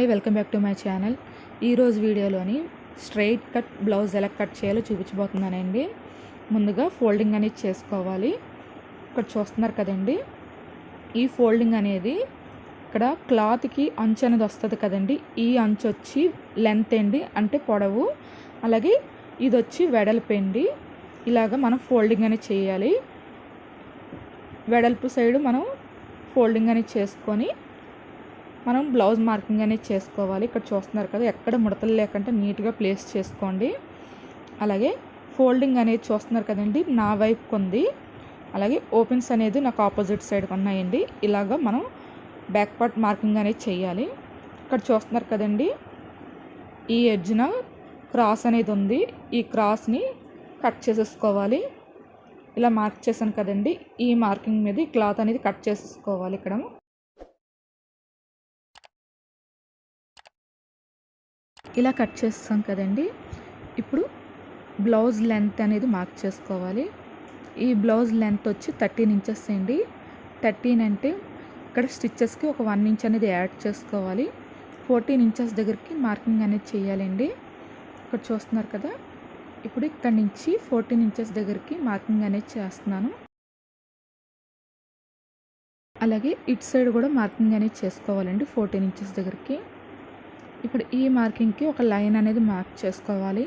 Welcome back to my channel. ఈరోజు వీడియోలోని straight cut blouse ఎలా కట్ చేయాలో చూపించబోతున్నానండి. ముందుగా ఫోల్డింగ్ అనేది చేసుకోవాలి. ఇక్కడ చూస్తున్నారు కదండి, ఈ ఫోల్డింగ్ అనేది ఇక్కడ క్లాత్కి అంచు అనేది వస్తుంది కదండి. ఈ అంచు వచ్చి లెంత్ అండి, అంటే పొడవు. అలాగే ఇది వచ్చి వెడల్పు అండి. ఇలాగ మనం ఫోల్డింగ్ అనేది చేయాలి. వెడల్పు సైడ్ మనం ఫోల్డింగ్ అనేది చేసుకొని మనం బ్లౌజ్ మార్కింగ్ అనేది చేసుకోవాలి. ఇక్కడ చూస్తున్నారు కదా, ఎక్కడ ముడతలు లేకుండా నీట్గా ప్లేస్ చేసుకోండి. అలాగే ఫోల్డింగ్ అనేది చూస్తున్నారు కదండి, నా వైపుకి ఉంది. అలాగే ఓపెన్స్ అనేది నాకు ఆపోజిట్ సైడ్కి ఉన్నాయండి. ఇలాగ మనం బ్యాక్ పార్ట్ మార్కింగ్ అనేది చేయాలి. ఇక్కడ చూస్తున్నారు కదండి, ఈ ఎడ్జ్న క్రాస్ అనేది ఉంది. ఈ క్రాస్ని కట్ చేసేసుకోవాలి. ఇలా మార్క్ చేశాను కదండి, ఈ మార్కింగ్ మీద ఈ క్లాత్ అనేది కట్ చేసేసుకోవాలి. ఇక్కడ ఇలా కట్ చేస్తాం కదండి. ఇప్పుడు బ్లౌజ్ లెంత్ అనేది మార్క్ చేసుకోవాలి. ఈ బ్లౌజ్ లెంత్ వచ్చి 13 ఇంచెస్ అండి. 13 అంటే ఇక్కడ స్టిచ్చెస్కి ఒక 1 ఇంచ్ అనేది యాడ్ చేసుకోవాలి. 14 ఇంచెస్ దగ్గరికి మార్కింగ్ అనేది చేయాలండి. ఇక్కడ చూస్తున్నారు కదా, ఇప్పుడు ఇక్కడ నుంచి 14 ఇంచెస్ దగ్గరికి మార్కింగ్ అనేది చేస్తున్నాను. అలాగే ఇటు సైడ్ కూడా మార్కింగ్ అనేది చేసుకోవాలండి 14 ఇంచెస్ దగ్గరికి. ఇప్పుడు ఈ మార్కింగ్కి ఒక లైన్ అనేది మార్క్ చేసుకోవాలి.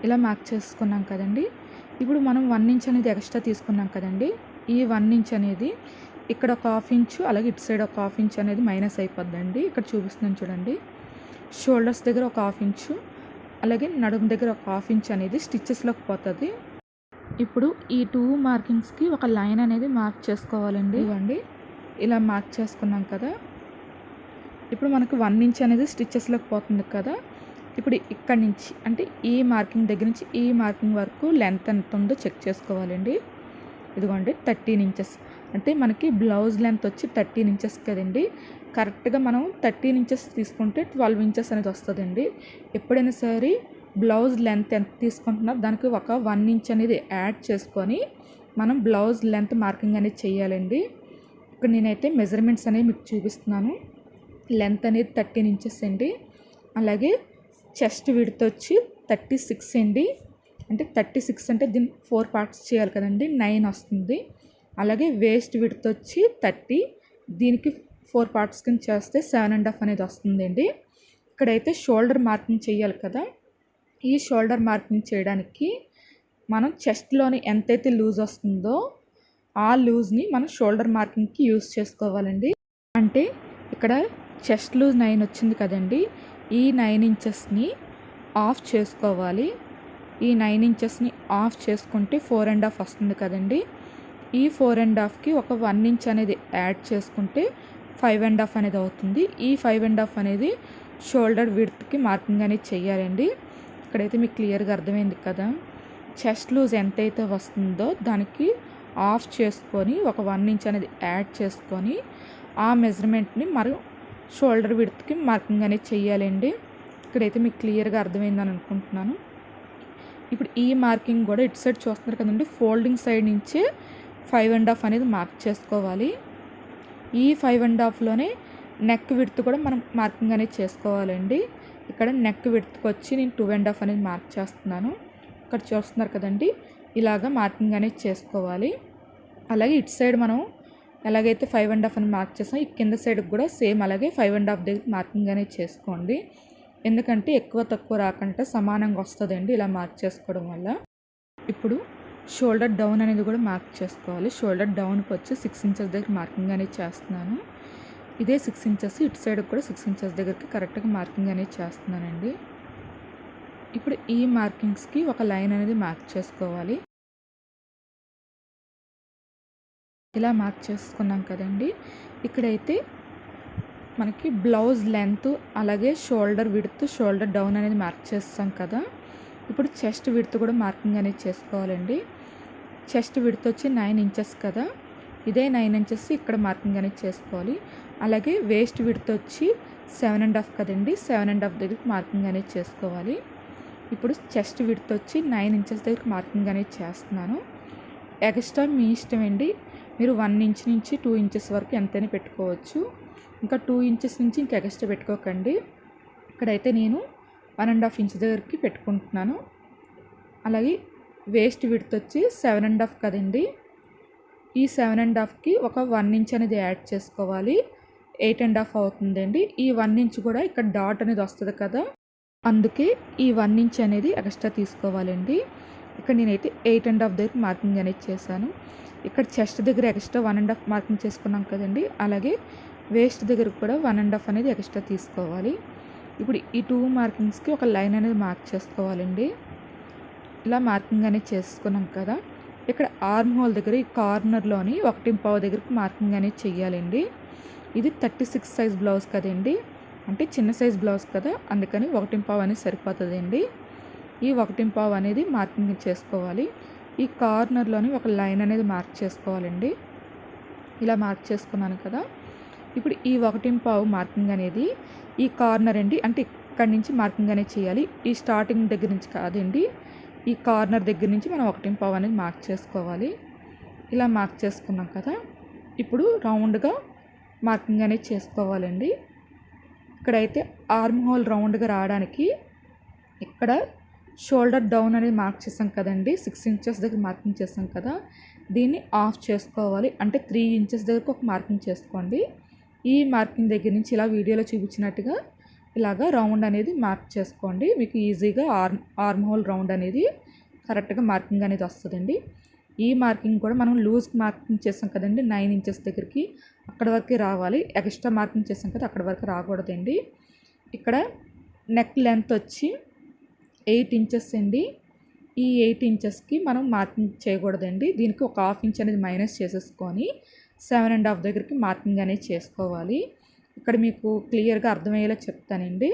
ఇలా మార్క్ చేసుకున్నాం కదండి. ఇప్పుడు మనం 1 ఇంచ్ అనేది ఎక్స్ట్రా తీసుకున్నాం కదండి. ఈ 1 ఇంచ్ అనేది ఇక్కడ ఒక 1/2 ఇంచు, అలాగే ఇటు సైడ్ ఒక 1/2 ఇంచ్ అనేది మైనస్ అయిపోద్దండి. ఇక్కడ చూపిస్తున్నాను చూడండి, షోల్డర్స్ దగ్గర ఒక 1/2 ఇంచు, అలాగే నడుము దగ్గర ఒక 1/2 ఇంచ్ అనేది స్టిచ్చెస్లోకి పోతుంది. ఇప్పుడు ఈ 2 మార్కింగ్స్కి ఒక లైన్ అనేది మార్క్ చేసుకోవాలండి. ఇవ్వండి, ఇలా మార్క్ చేసుకున్నాం కదా. ఇప్పుడు మనకు 1 ఇంచ్ అనేది స్టిచ్చెస్లోకి పోతుంది కదా. ఇప్పుడు ఇక్కడి నుంచి అంటే ఈ మార్కింగ్ దగ్గర నుంచి ఈ మార్కింగ్ వరకు లెంత్ ఎంత ఉందో చెక్ చేసుకోవాలండి. ఇదిగోండి 13 ఇంచెస్ అంటే మనకి బ్లౌజ్ లెంత్ వచ్చి 13 ఇంచెస్ కదండి. కరెక్ట్గా మనం 13 ఇంచెస్ తీసుకుంటే 12 ఇంచెస్ అనేది వస్తుందండి. ఎప్పుడైనా సరే బ్లౌజ్ లెంత్ ఎంత తీసుకుంటున్నారో దానికి ఒక 1 ఇంచ్ అనేది యాడ్ చేసుకొని మనం బ్లౌజ్ లెంత్ మార్కింగ్ అనేది చేయాలండి. ఇక్కడ నేనైతే మెజర్మెంట్స్ అనేవి మీకు చూపిస్తున్నాను. లెంత్ అనేది 13 ఇంచెస్ అండి. అలాగే చెస్ట్ విడ్త్ వచ్చి 36 అండి. అంటే 36 అంటే దీన్ని 4 పార్ట్స్ చేయాలి కదండి, 9 వస్తుంది. అలాగే వేస్ట్ విడ్త్ వచ్చి 30, దీనికి 4 పార్ట్స్ కింద చేస్తే 7.5 అనేది వస్తుందండి. ఇక్కడైతే షోల్డర్ మార్కింగ్ చేయాలి కదా. ఈ షోల్డర్ మార్కింగ్ చేయడానికి మనం చెస్ట్లోని ఎంతైతే లూజ్ వస్తుందో ఆ లూజ్ని మనం షోల్డర్ మార్కింగ్కి యూజ్ చేసుకోవాలండి. అంటే ఇక్కడ చెస్ట్ లూజ్ 9 వచ్చింది కదండి, ఈ 9 ఇంచెస్ని ఆఫ్ చేసుకోవాలి. ఈ 9 ఇంచెస్ని ఆఫ్ చేసుకుంటే 4.5 వస్తుంది కదండి. ఈ 4.5కి ఒక 1 ఇంచ్ అనేది యాడ్ చేసుకుంటే 5.5 అనేది అవుతుంది. ఈ 5.5 అనేది షోల్డర్ విడ్త్కి మార్కింగ్ అనేది చేయాలండి. ఇక్కడైతే మీకు క్లియర్గా అర్థమైంది కదా. చెస్ట్ లూజ్ ఎంతైతే వస్తుందో దానికి ఆఫ్ చేసుకొని ఒక 1 ఇంచ్ అనేది యాడ్ చేసుకొని ఆ మెజర్మెంట్ని మరి షోల్డర్ విడ్త్కి మార్కింగ్ అనేది చేయాలండి. ఇక్కడైతే మీకు క్లియర్గా అర్థమైందని అనుకుంటున్నాను. ఇప్పుడు ఈ మార్కింగ్ కూడా ఇటు సైడ్ చూస్తున్నారు కదండి, ఫోల్డింగ్ సైడ్ నుంచే 5.5 అనేది మార్క్ చేసుకోవాలి. ఈ 5.5లోనే నెక్ విడ్త్ కూడా మనం మార్కింగ్ అనేది చేసుకోవాలండి. ఇక్కడ నెక్ విడ్త్కి వచ్చి నేను 2.5 అనేది మార్క్ చేస్తున్నాను. ఇక్కడ చూస్తున్నారు కదండి, ఇలాగ మార్కింగ్ అనేది చేసుకోవాలి. అలాగే ఇటు సైడ్ మనం ఎలాగైతే 5.5 అని మార్క్ చేసాం, ఈ కింద సైడ్కి కూడా సేమ్ అలాగే 5.5 దగ్గర మార్కింగ్ అనేది చేసుకోండి. ఎందుకంటే ఎక్కువ తక్కువ రాకుండా సమానంగా వస్తుందండి ఇలా మార్క్ చేసుకోవడం వల్ల. ఇప్పుడు షోల్డర్ డౌన్ అనేది కూడా మార్క్ చేసుకోవాలి. షోల్డర్ డౌన్కి వచ్చి 6 ఇంచెస్ దగ్గర మార్కింగ్ అనేది చేస్తున్నాను. ఇదే 6 ఇంచెస్ ఇటు సైడ్కి కూడా 6 ఇంచెస్ దగ్గరికి కరెక్ట్గా మార్కింగ్ అనేది చేస్తున్నానండి. ఇప్పుడు ఈ మార్కింగ్స్కి ఒక లైన్ అనేది మార్క్ చేసుకోవాలి. ఇలా మార్క్ చేసుకున్నాం కదండి. ఇక్కడైతే మనకి బ్లౌజ్ లెంత్ అలాగే షోల్డర్ విడ్త్, షోల్డర్ డౌన్ అనేది మార్క్ చేస్తాం కదా. ఇప్పుడు చెస్ట్ విడ్త్ కూడా మార్కింగ్ అనేది చేసుకోవాలండి. చెస్ట్ విడ్త్ వచ్చి 9 ఇంచెస్ కదా, ఇదే 9 ఇంచెస్ ఇక్కడ మార్కింగ్ అనేది చేసుకోవాలి. అలాగే వేస్ట్ విడ్త్ వచ్చి 7.5 కదండి, 7.5 దగ్గరికి మార్కింగ్ అనేది చేసుకోవాలి. ఇప్పుడు చెస్ట్ విడ్త్ వచ్చి 9 ఇంచెస్ దగ్గరికి మార్కింగ్ అనేది చేస్తున్నాను. ఎక్స్ట్రా మీ ఇష్టం అండి, మీరు 1 ఇంచ్ నుంచి 2 ఇంచెస్ వరకు ఎంతైనా పెట్టుకోవచ్చు. ఇంకా 2 ఇంచెస్ నుంచి ఇంకా ఎక్స్ట్రా పెట్టుకోకండి. ఇక్కడైతే నేను 1.5 ఇంచ్ దగ్గరికి పెట్టుకుంటున్నాను. అలాగే వేస్ట్ విడ్త్ వచ్చి 7.5 కదండి. ఈ 7.5కి ఒక 1 ఇంచ్ అనేది యాడ్ చేసుకోవాలి. 8.5 అవుతుందండి. ఈ 1 ఇంచ్ కూడా ఇక్కడ డాట్ అనేది వస్తుంది కదా, అందుకే ఈ 1 ఇంచ్ అనేది ఎక్స్ట్రా తీసుకోవాలండి. ఇక్కడ నేనైతే 8.5 దగ్గర మార్కింగ్ అనేది చేశాను. ఇక్కడ చెస్ట్ దగ్గర ఎక్స్ట్రా 1.5 మార్కింగ్ చేసుకున్నాం కదండి. అలాగే వేస్ట్ దగ్గర కూడా 1.5 అనేది ఎక్స్ట్రా తీసుకోవాలి. ఇప్పుడు ఈ 2 మార్కింగ్స్కి ఒక లైన్ అనేది మార్క్ చేసుకోవాలండి. ఇలా మార్కింగ్ అనేది చేసుకున్నాం కదా. ఇక్కడ ఆర్మ్ హోల్ దగ్గర ఈ కార్నర్లోని 1.5 దగ్గరికి మార్కింగ్ అనేది చెయ్యాలండి. ఇది 36 సైజ్ బ్లౌజ్ కదండి, అంటే చిన్న సైజ్ బ్లౌజ్ కదా, అందుకని 1.5 అనేది సరిపోతుందండి. ఈ 1.5 అనేది మార్కింగ్ చేసుకోవాలి. ఈ కార్నర్లోని ఒక లైన్ అనేది మార్క్ చేసుకోవాలండి. ఇలా మార్క్ చేసుకున్నాను కదా. ఇప్పుడు ఈ 1.5 మార్కింగ్ అనేది ఈ కార్నర్ అండి, అంటే ఇక్కడి నుంచి మార్కింగ్ అనేది చేయాలి. ఈ స్టార్టింగ్ దగ్గర నుంచి కాదండి, ఈ కార్నర్ దగ్గర నుంచి మనం 1.5 అనేది మార్క్ చేసుకోవాలి. ఇలా మార్క్ చేసుకున్నాం కదా. ఇప్పుడు రౌండ్గా మార్కింగ్ అనేది చేసుకోవాలండి. ఇక్కడైతే ఆర్మ్ హోల్ రౌండ్గా రావడానికి ఇక్కడ షోల్డర్ డౌన్ అనేది మార్క్ చేసాం కదండి, 6 ఇంచెస్ దగ్గర మార్కింగ్ చేసాం కదా, దీన్ని ఆఫ్ చేసుకోవాలి. అంటే 3 ఇంచెస్ దగ్గరకు ఒక మార్కింగ్ చేసుకోండి. ఈ మార్కింగ్ దగ్గర నుంచి ఇలా వీడియోలో చూపించినట్టుగా ఇలాగా రౌండ్ అనేది మార్క్ చేసుకోండి. మీకు ఈజీగా ఆర్మ్ హోల్ రౌండ్ అనేది కరెక్ట్గా మార్కింగ్ అనేది వస్తుందండి. ఈ మార్కింగ్ కూడా మనం లూజ్ మార్కింగ్ చేసాం కదండి 9 ఇంచెస్ దగ్గరికి, అక్కడ వరకు రావాలి. ఎక్స్ట్రా మార్కింగ్ చేసాం కదా, అక్కడ వరకు రాకూడదండి. ఇక్కడ నెక్ లెంత్ వచ్చి 8 ఇంచెస్ అండి. ఈ 8 ఇంచెస్కి మనం మార్కింగ్ చేయకూడదండి. దీనికి ఒక 1/2 ఇంచ్ అనేది మైనస్ చేసేసుకొని 7.5 దగ్గరికి మార్కింగ్ అనేది చేసుకోవాలి. ఇక్కడ మీకు క్లియర్గా అర్థమయ్యేలా చెప్తానండి.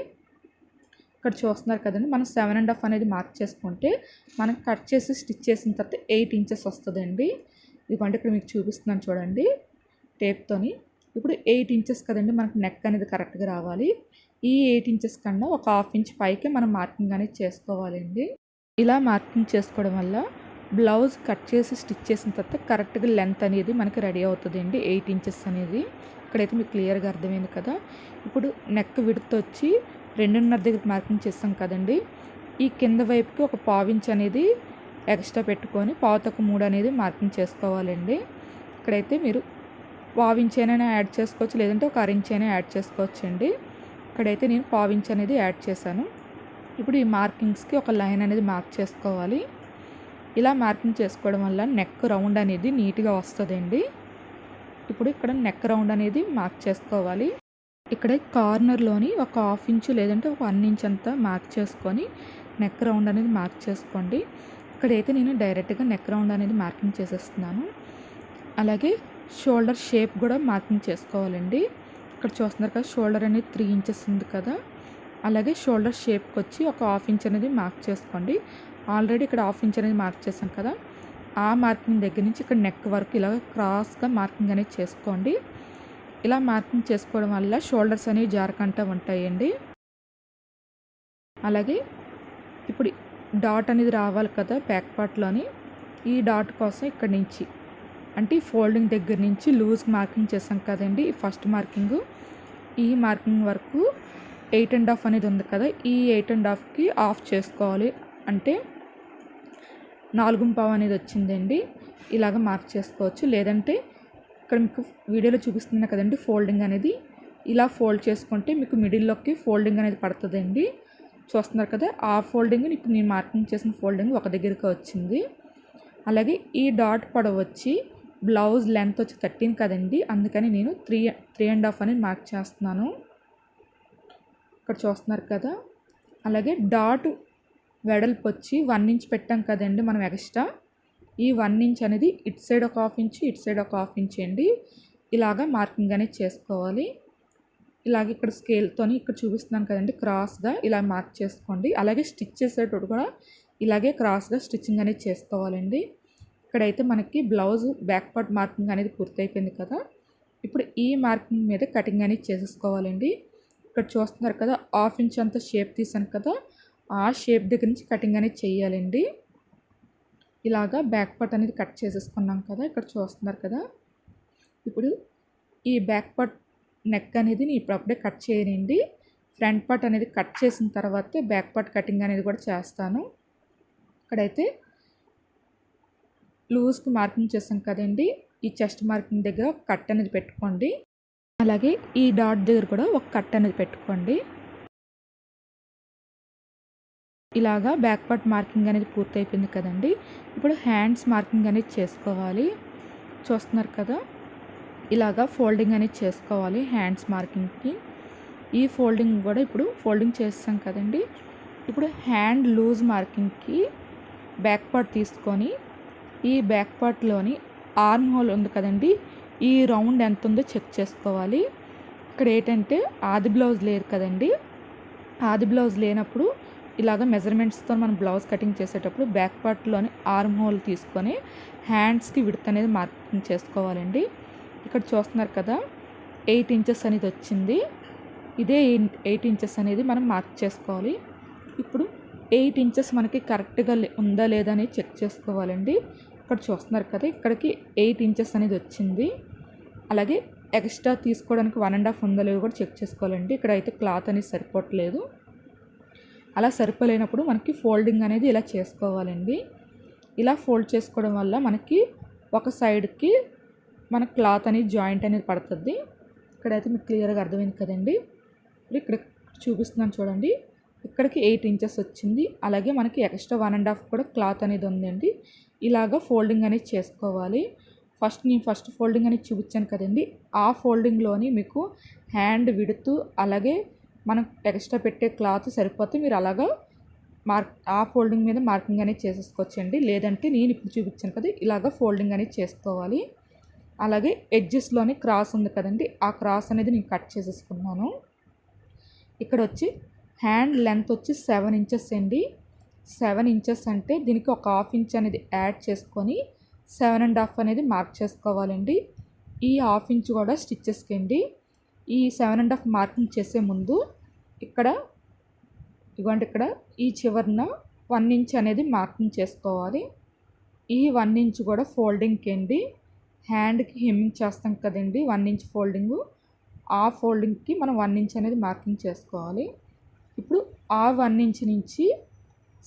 ఇక్కడ చూస్తున్నారు కదండి, మనం 7.5 అనేది మార్క్ చేసుకుంటే మనం కట్ చేసి స్టిచ్ చేసిన తర్వాత 8 ఇంచెస్ వస్తుందండి. ఇదిగోండి ఇక్కడ మీకు చూపిస్తున్నాను చూడండి టేప్తోని. ఇప్పుడు 8 ఇంచెస్ కదండి మనకు నెక్ అనేది కరెక్ట్గా రావాలి. ఈ 8 ఇంచెస్ కన్నా ఒక 1/2 ఇంచ్ పైకే మనం మార్కింగ్ అనేది చేసుకోవాలండి. ఇలా మార్కింగ్ చేసుకోవడం వల్ల బ్లౌజ్ కట్ చేసి స్టిచ్ చేసిన తర్వాత కరెక్ట్గా లెంత్ అనేది మనకి రెడీ అవుతుందండి. 8 ఇంచెస్ అనేది ఇక్కడైతే మీకు క్లియర్గా అర్థమైంది కదా. ఇప్పుడు నెక్ విడ్త్ వచ్చి 2.5 దగ్గర మార్కింగ్ చేస్తాం కదండి. ఈ కింద వైపుకి ఒక 1/4 ఇంచ్ అనేది ఎక్స్ట్రా పెట్టుకొని 1/4 అనేది మార్కింగ్ చేసుకోవాలండి. ఇక్కడైతే మీరు 1/4 ఇంచ్ అయినా యాడ్ చేసుకోవచ్చు, లేదంటే ఒక 1/2 ఇంచ్ అయినా యాడ్ చేసుకోవచ్చు అండి. ఇక్కడైతే నేను 1/4 ఇంచ్ అనేది యాడ్ చేశాను. ఇప్పుడు ఈ మార్కింగ్స్కి ఒక లైన్ అనేది మార్క్ చేసుకోవాలి. ఇలా మార్కింగ్ చేసుకోవడం వల్ల నెక్ రౌండ్ అనేది నీట్గా వస్తుందండి. ఇప్పుడు ఇక్కడ నెక్ రౌండ్ అనేది మార్క్ చేసుకోవాలి. ఇక్కడ కార్నర్లోని ఒక 1/2 ఇంచ్ లేదంటే ఒక 1 ఇంచ్ అంతా మార్క్ చేసుకొని నెక్ రౌండ్ అనేది మార్క్ చేసుకోండి. ఇక్కడైతే నేను డైరెక్ట్గా నెక్ రౌండ్ అనేది మార్కింగ్ చేసేస్తున్నాను. అలాగే షోల్డర్ షేప్ కూడా మార్కింగ్ చేసుకోవాలండి. ఇక్కడ చూస్తున్నారు కదా, షోల్డర్ అనేది 3 ఇంచెస్ ఉంది కదా, అలాగే షోల్డర్ షేప్కి వచ్చి ఒక 1/2 ఇంచ్ అనేది మార్క్ చేసుకోండి. ఆల్రెడీ ఇక్కడ 1/2 ఇంచ్ అనేది మార్క్ చేశాం కదా, ఆ మార్కింగ్ దగ్గర నుంచి ఇక్కడ నెక్ వరకు ఇలా క్రాస్గా మార్కింగ్ అనేది చేసుకోండి. ఇలా మార్కింగ్ చేసుకోవడం వల్ల షోల్డర్స్ అనేవి జారకంటూ ఉంటాయండి. అలాగే ఇప్పుడు డాట్ అనేది రావాలి కదా బ్యాక్ పార్ట్లోని, ఈ డాట్ కోసం ఇక్కడ నుంచి అంటే ఈ ఫోల్డింగ్ దగ్గర నుంచి లూజ్ మార్కింగ్ చేసాం కదండి, ఈ ఫస్ట్ మార్కింగ్, ఈ మార్కింగ్ వరకు 8.5 అనేది ఉంది కదా, ఈ 8.5కి ఆఫ్ చేసుకోవాలి. అంటే 4.5 అనేది వచ్చిందండి. ఇలాగ మార్క్ చేసుకోవచ్చు. లేదంటే ఇక్కడ మీకు వీడియోలో చూపిస్తున్నా కదండి ఫోల్డింగ్ అనేది, ఇలా ఫోల్డ్ చేసుకుంటే మీకు మిడిల్లోకి ఫోల్డింగ్ అనేది పడుతుందండి. చూస్తున్నారు కదా, ఆ ఫోల్డింగ్ ఇప్పుడు నేను మార్కింగ్ చేసిన ఫోల్డింగ్ ఒక దగ్గరికి వచ్చింది. అలాగే ఈ డాట్ పొడవు వచ్చి బ్లౌజ్ లెంత్ వచ్చి 13 కదండి, అందుకని నేను 3.5 అనేది మార్క్ చేస్తున్నాను. ఇక్కడ చూస్తున్నారు కదా. అలాగే డాట్ వెడల్పు వచ్చి 1 ఇంచ్ పెట్టాం కదండి మనం ఎక్స్ట్రా, ఈ 1 ఇంచ్ అనేది ఇటు సైడ్ ఒక 1/2 ఇంచ్, ఇటు సైడ్ ఒక 1/2 ఇంచ్ అండి. ఇలాగా మార్కింగ్ అనేది చేసుకోవాలి. ఇలాగ ఇక్కడ స్కేల్తోని ఇక్కడ చూపిస్తున్నాను కదండి క్రాస్గా ఇలా మార్క్ చేసుకోండి. అలాగే స్టిచ్ చేసేటప్పుడు కూడా ఇలాగే క్రాస్గా స్టిచ్చింగ్ అనేది చేసుకోవాలండి. ఇక్కడైతే మనకి బ్లౌజ్ బ్యాక్ పార్ట్ మార్కింగ్ అనేది పూర్తయిపోయింది కదా. ఇప్పుడు ఈ మార్కింగ్ మీద కటింగ్ అనేది చేసేసుకోవాలండి. ఇక్కడ చూస్తున్నారు కదా, 1/2 ఇంచ్ అంత షేప్ తీసాను కదా, ఆ షేప్ దగ్గర నుంచి కటింగ్ అనేది చేయాలండి. ఇలాగా బ్యాక్ పార్ట్ అనేది కట్ చేసేసుకున్నాం కదా, ఇక్కడ చూస్తున్నారు కదా. ఇప్పుడు ఈ బ్యాక్ పార్ట్ నెక్ అనేది నేను ఇప్పుడప్పుడే కట్ చేయనండి. ఫ్రంట్ పార్ట్ అనేది కట్ చేసిన తర్వాతే బ్యాక్ పార్ట్ కటింగ్ అనేది కూడా చేస్తాను. ఇక్కడైతే లూజ్కి మార్కింగ్ చేసాం కదండి, ఈ చెస్ట్ మార్కింగ్ దగ్గర ఒక కట్ అనేది పెట్టుకోండి. అలాగే ఈ డాట్ దగ్గర కూడా ఒక కట్ అనేది పెట్టుకోండి. ఇలాగా బ్యాక్ పార్ట్ మార్కింగ్ అనేది పూర్తయిపోయింది కదండి. ఇప్పుడు హ్యాండ్స్ మార్కింగ్ అనేది చేసుకోవాలి. చూస్తున్నారు కదా, ఇలాగా ఫోల్డింగ్ అనేది చేసుకోవాలి హ్యాండ్స్ మార్కింగ్కి. ఈ ఫోల్డింగ్ కూడా ఇప్పుడు ఫోల్డింగ్ చేస్తాం కదండి. ఇప్పుడు హ్యాండ్ లూజ్ మార్కింగ్కి బ్యాక్ పార్ట్ తీసుకొని ఈ బ్యాక్ పార్ట్లోని ఆర్మ్ హోల్ ఉంది కదండి, ఈ రౌండ్ ఎంత ఉందో చెక్ చేసుకోవాలి. ఇక్కడ ఏంటంటే ఆది బ్లౌజ్ లేదు కదండి, ఆది బ్లౌజ్ లేనప్పుడు ఇలాగ మెజర్మెంట్స్తో మనం బ్లౌజ్ కటింగ్ చేసేటప్పుడు బ్యాక్ పార్ట్లోని ఆర్మ్ హోల్ తీసుకొని హ్యాండ్స్కి విడ్త్ అనేది మార్కింగ్ చేసుకోవాలండి. ఇక్కడ చూస్తున్నారు కదా, 8 ఇంచెస్ అనేది వచ్చింది. ఇదే 8 ఇంచెస్ అనేది మనం మార్క్ చేసుకోవాలి. ఇప్పుడు 8 ఇంచెస్ మనకి కరెక్ట్గా ఉందా లేదా అనేది చెక్ చేసుకోవాలండి. ఇక్కడ చూస్తున్నారు కదా, ఇక్కడికి 8 ఇంచెస్ అనేది వచ్చింది. అలాగే ఎక్స్ట్రా తీసుకోవడానికి 1.5 ఉందో లేదో కూడా చెక్ చేసుకోవాలండి. ఇక్కడ అయితే క్లాత్ అనేది సరిపోవట్లేదు. అలా సరిపోలేనప్పుడు మనకి ఫోల్డింగ్ అనేది ఇలా చేసుకోవాలండి. ఇలా ఫోల్డ్ చేసుకోవడం వల్ల మనకి ఒక సైడ్కి మన క్లాత్ అనేది జాయింట్ అనేది పడుతుంది. ఇక్కడైతే మీకు క్లియర్గా అర్థమైంది కదండి. ఇక్కడ చూపిస్తున్నాను చూడండి, ఇక్కడికి 8 ఇంచెస్ వచ్చింది. అలాగే మనకి ఎక్స్ట్రా 1.5 కూడా క్లాత్ అనేది ఉందండి. ఇలాగ ఫోల్డింగ్ అనేది చేసుకోవాలి. నేను ఫస్ట్ ఫోల్డింగ్ అనేది చూపించాను కదండి, ఆ ఫోల్డింగ్లోని మీకు హ్యాండ్ విడుతూ అలాగే మనం ఎక్స్ట్రా పెట్టే క్లాత్ సరిపోతే మీరు అలాగా ఆ ఫోల్డింగ్ మీద మార్కింగ్ అనేది చేసేసుకోవచ్చండి. లేదంటే నేను ఇప్పుడు చూపించాను కదా, ఇలాగ ఫోల్డింగ్ అనేది చేసుకోవాలి. అలాగే ఎడ్జెస్లోని క్రాస్ ఉంది కదండి, ఆ క్రాస్ అనేది నేను కట్ చేసేసుకున్నాను. ఇక్కడ వచ్చి హ్యాండ్ లెంత్ వచ్చి 7 ఇంచెస్ అండి. 7 ఇంచెస్ అంటే దీనికి ఒక 1/2 ఇంచ్ అనేది యాడ్ చేసుకొని 7.5 అనేది మార్క్ చేసుకోవాలండి. ఈ 1/2 ఇంచ్ కూడా స్టిచ్చెస్కి అండి. ఈ 7.5 మార్కింగ్ చేసే ముందు ఇక్కడ ఇదిగోండి, ఇక్కడ ఈ చివరన 1 ఇంచ్ అనేది మార్కింగ్ చేసుకోవాలి. ఈ 1 ఇంచ్ కూడా ఫోల్డింగ్కి అండి. హ్యాండ్కి హెమ్మింగ్ చేస్తాం కదండి, 1 ఇంచ్ ఫోల్డింగు, ఆ ఫోల్డింగ్కి మనం 1 ఇంచ్ అనేది మార్కింగ్ చేసుకోవాలి. ఇప్పుడు ఆ 1 ఇంచ్ నుంచి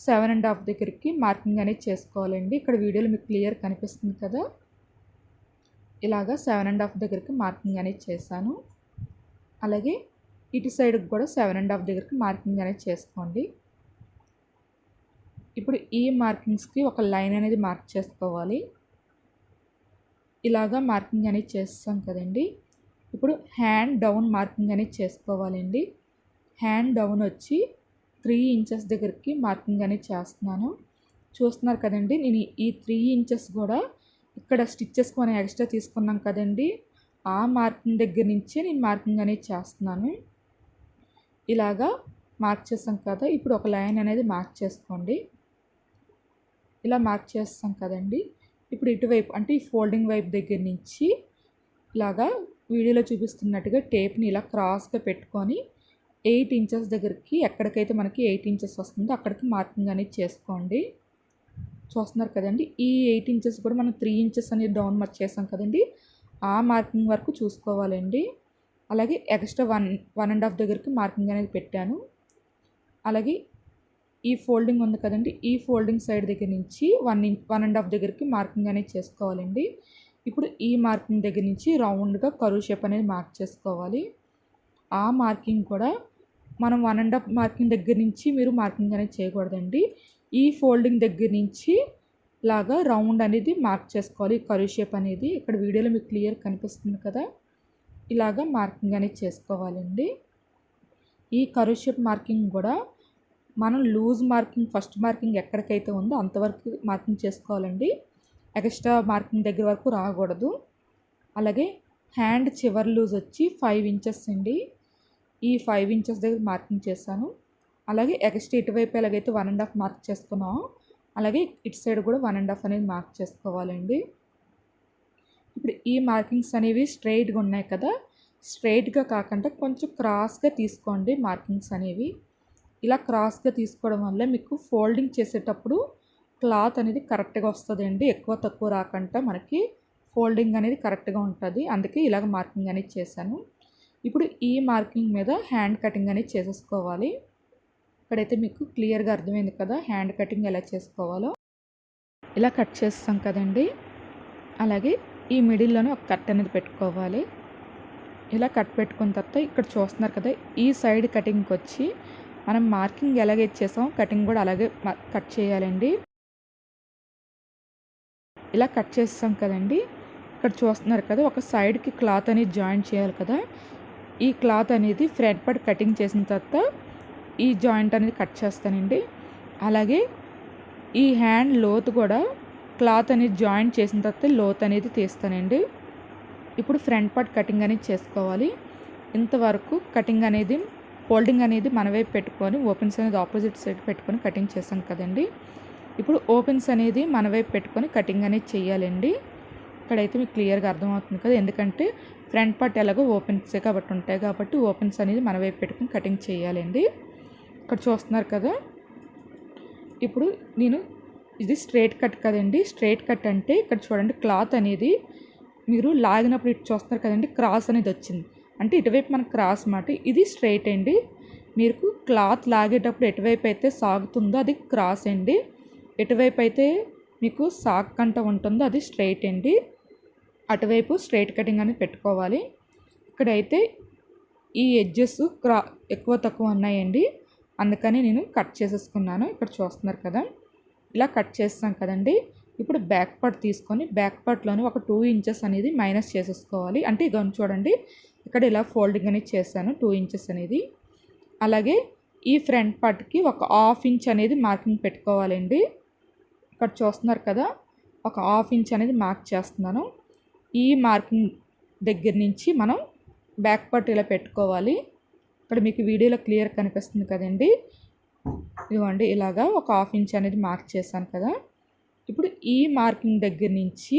7.5 దగ్గరికి మార్కింగ్ అనేది చేసుకోవాలండి. ఇక్కడ వీడియోలో మీకు క్లియర్ కనిపిస్తుంది కదా, ఇలాగా 7.5 దగ్గరికి మార్కింగ్ అనేది చేశాను. అలాగే ఇటు సైడ్కి కూడా 7.5 దగ్గరికి మార్కింగ్ అనేది చేసుకోండి. ఇప్పుడు ఈ మార్కింగ్స్కి ఒక లైన్ అనేది మార్క్ చేసుకోవాలి. ఇలాగా మార్కింగ్ అనేది చేస్తాం కదండి. ఇప్పుడు హ్యాండ్ డౌన్ మార్కింగ్ అనేది చేసుకోవాలండి. హ్యాండ్ డౌన్ వచ్చి 3 ఇంచెస్ దగ్గరికి మార్కింగ్ అనేది చేస్తున్నాను. చూస్తున్నారు కదండి, నేను ఈ 3 ఇంచెస్ కూడా ఇక్కడ స్టిచ్చెస్కి మనం ఎక్స్ట్రా తీసుకున్నాం కదండి, ఆ మార్కింగ్ దగ్గర నుంచే నేను మార్కింగ్ అనేది చేస్తున్నాను. ఇలాగా మార్క్ చేస్తాం కదా, ఇప్పుడు ఒక లైన్ అనేది మార్క్ చేసుకోండి. ఇలా మార్క్ చేస్తాం కదండి. ఇప్పుడు ఇటువైపు అంటే ఈ ఫోల్డింగ్ వైపు దగ్గర నుంచి ఇలాగా వీడియోలో చూపిస్తున్నట్టుగా టేప్ని ఇలా క్రాస్గా పెట్టుకొని 8 ఇంచెస్ దగ్గరికి ఎక్కడికైతే మనకి 8 ఇంచెస్ వస్తుందో అక్కడికి మార్కింగ్ అనేది చేసుకోండి. చూస్తున్నారు కదండి, ఈ 8 ఇంచెస్ కూడా మనం 3 ఇంచెస్ అనేది డౌన్ మార్క్ చేసాం కదండి, ఆ మార్కింగ్ వరకు చూసుకోవాలండి. అలాగే ఎక్స్ట్రా 1.5 దగ్గరికి మార్కింగ్ అనేది పెట్టాను. అలాగే ఈ ఫోల్డింగ్ ఉంది కదండి, ఈ ఫోల్డింగ్ సైడ్ దగ్గర నుంచి 1.5 దగ్గరికి మార్కింగ్ అనేది చేసుకోవాలండి. ఇప్పుడు ఈ మార్కింగ్ దగ్గర నుంచి రౌండ్గా కర్వ్ షేప్ అనేది మార్క్ చేసుకోవాలి. ఆ మార్కింగ్ కూడా మనం 1.5 మార్కింగ్ దగ్గర నుంచి మీరు మార్కింగ్ అనేది చేయకూడదండి. ఈ ఫోల్డింగ్ దగ్గర నుంచి లాగా రౌండ్ అనేది మార్క్ చేసుకోవాలి, కర్వ్ షేప్ అనేది. ఇక్కడ వీడియోలో మీకు క్లియర్ కనిపిస్తుంది కదా, ఇలాగా మార్కింగ్ అనేది చేసుకోవాలండి. ఈ కర్వ్ షేప్ మార్కింగ్ కూడా మనం లూజ్ మార్కింగ్ ఫస్ట్ మార్కింగ్ ఎక్కడికైతే ఉందో అంతవరకు మార్కింగ్ చేసుకోవాలండి. ఎక్స్ట్రా మార్కింగ్ దగ్గర వరకు రాకూడదు. అలాగే హ్యాండ్ చివరి లూజ్ వచ్చి 5 ఇంచెస్ అండి. ఈ 5 ఇంచెస్ దగ్గర మార్కింగ్ చేశాను. అలాగే ఎక్స్ట్రా ఇటువైపు ఎలాగైతే 1.5 మార్క్ చేసుకున్నామో అలాగే ఇటు సైడ్ కూడా 1.5 అనేది మార్క్ చేసుకోవాలండి. ఇప్పుడు ఈ మార్కింగ్స్ అనేవి స్ట్రైట్గా ఉన్నాయి కదా, స్ట్రైట్గా కాకుండా కొంచెం క్రాస్గా తీసుకోండి మార్కింగ్స్ అనేవి. ఇలా క్రాస్గా తీసుకోవడం వల్ల మీకు ఫోల్డింగ్ చేసేటప్పుడు క్లాత్ అనేది కరెక్ట్గా వస్తుందండి. ఎక్కువ తక్కువ రాకుండా మనకి ఫోల్డింగ్ అనేది కరెక్ట్గా ఉంటుంది. అందుకే ఇలాగ మార్కింగ్ అనేది చేశాను. ఇప్పుడు ఈ మార్కింగ్ మీద హ్యాండ్ కటింగ్ అనేది చేసేసుకోవాలి. ఇక్కడైతే మీకు క్లియర్గా అర్థమైంది కదా హ్యాండ్ కటింగ్ ఎలా చేసుకోవాలో. ఇలా కట్ చేస్తాం కదండి. అలాగే ఈ మిడిల్లోనే ఒక కట్ అనేది పెట్టుకోవాలి. ఇలా కట్ పెట్టుకున్న తర్వాత ఇక్కడ చూస్తున్నారు కదా, ఈ సైడ్ కటింగ్కి వచ్చి మనం మార్కింగ్ ఎలాగే చేసాం కటింగ్ కూడా అలాగే కట్ చేయాలండి. ఇలా కట్ చేస్తాం కదండి. ఇక్కడ చూస్తున్నారు కదా, ఒక సైడ్కి క్లాత్ అనేది జాయింట్ చేయాలి కదా. ఈ క్లాత్ అనేది ఫ్రంట్ పార్ట్ కటింగ్ చేసిన తర్వాత ఈ జాయింట్ అనేది కట్ చేస్తానండి. అలాగే ఈ హ్యాండ్ లోతు కూడా క్లాత్ అనేది జాయింట్ చేసిన తర్వాత లోత్ అనేది తీస్తానండి. ఇప్పుడు ఫ్రంట్ పార్ట్ కటింగ్ అనేది చేసుకోవాలి. ఇంతవరకు కటింగ్ అనేది ఫోల్డింగ్ అనేది మన వైపు పెట్టుకొని ఓపెన్స్ అనేది ఆపోజిట్ సైడ్ పెట్టుకొని కటింగ్ చేస్తాం కదండి. ఇప్పుడు ఓపెన్స్ అనేది మన వైపు పెట్టుకొని కటింగ్ అనేది చేయాలండి. ఇక్కడైతే మీకు క్లియర్గా అర్థమవుతుంది కదా, ఎందుకంటే ఫ్రంట్ పార్ట్ ఎలాగో ఓపెన్సే కాబట్టి ఉంటాయి కాబట్టి ఓపెన్స్ అనేది మన వైపు పెట్టుకొని కటింగ్ చేయాలండి. ఇక్కడ చూస్తున్నారు కదా, ఇప్పుడు నేను ఇది స్ట్రైట్ కట్ కదండి. స్ట్రైట్ కట్ అంటే ఇక్కడ చూడండి, క్లాత్ అనేది మీరు లాగినప్పుడు ఇటు చూస్తున్నారు కదండి, క్రాస్ అనేది వచ్చింది అంటే ఇటువైపు మనకు క్రాస్ మాట. ఇది స్ట్రైట్ అండి. మీకు క్లాత్ లాగేటప్పుడు ఎటువైపు అయితే సాగుతుందో అది క్రాస్ అండి. ఎటువైపు అయితే మీకు సాగకుండా ఉంటుందో అది స్ట్రైట్ అండి. అటువైపు స్ట్రైట్ కటింగ్ అనేది పెట్టుకోవాలి. ఇక్కడైతే ఈ ఎడ్జెస్ ఎక్కువ తక్కువ ఉన్నాయండి, అందుకని నేను కట్ చేసేసుకున్నాను. ఇక్కడ చూస్తున్నారు కదా, ఇలా కట్ చేస్తాం కదండి. ఇప్పుడు బ్యాక్ పార్ట్ తీసుకొని బ్యాక్ పార్ట్లోని ఒక 2 ఇంచెస్ అనేది మైనస్ చేసేసుకోవాలి. అంటే ఇక చూడండి, ఇక్కడ ఇలా ఫోల్డింగ్ అనేది చేశాను 2 ఇంచెస్ అనేది. అలాగే ఈ ఫ్రంట్ పార్ట్కి ఒక 1/2 ఇంచ్ అనేది మార్కింగ్ పెట్టుకోవాలండి. ఇక్కడ చూస్తున్నారు కదా, ఒక 1/2 ఇంచ్ అనేది మార్క్ చేస్తున్నాను. ఈ మార్కింగ్ దగ్గర నుంచి మనం బ్యాక్ పార్ట్ ఇలా పెట్టుకోవాలి. ఇక్కడ మీకు వీడియోలో క్లియర్ కనిపిస్తుంది కదండి. ఇదిగోండి, ఇలాగా ఒక 1/2 ఇంచ్ అనేది మార్క్ చేశాను కదా. ఇప్పుడు ఈ మార్కింగ్ దగ్గర నుంచి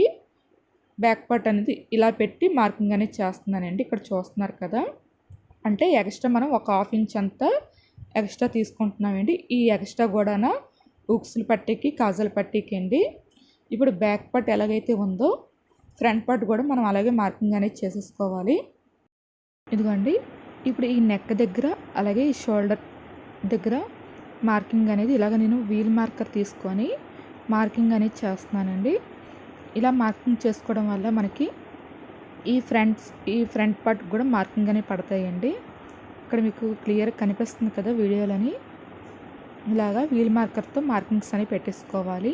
బ్యాక్ పార్ట్ అనేది ఇలా పెట్టి మార్కింగ్ అనేది చేస్తున్నానండి. ఇక్కడ చూస్తున్నారు కదా, అంటే ఎక్స్ట్రా మనం ఒక 1/2 ఇంచ్ అంతా ఎక్స్ట్రా తీసుకుంటున్నామండి. ఈ ఎక్స్ట్రా కూడా ఉక్సుల పట్టీకి కాజల పట్టీకి అండి. ఇప్పుడు బ్యాక్ పార్ట్ ఎలాగైతే ఉందో ఫ్రంట్ పార్ట్ కూడా మనం అలాగే మార్కింగ్ అనేది చేసేసుకోవాలి. ఇదిగోండి, ఇప్పుడు ఈ నెక్ దగ్గర అలాగే ఈ షోల్డర్ దగ్గర మార్కింగ్ అనేది ఇలాగ నేను వీల్ మార్కర్ తీసుకొని మార్కింగ్ అనేది చేస్తున్నానండి. ఇలా మార్కింగ్ చేసుకోవడం వల్ల మనకి ఈ ఫ్రంట్ పార్ట్ కూడా మార్కింగ్ అనేవి పడతాయండి. ఇక్కడ మీకు క్లియర్ కనిపిస్తుంది కదా వీడియోలని. ఇలాగా వీల్ మార్కర్తో మార్కింగ్స్ అనేవి పెట్టేసుకోవాలి.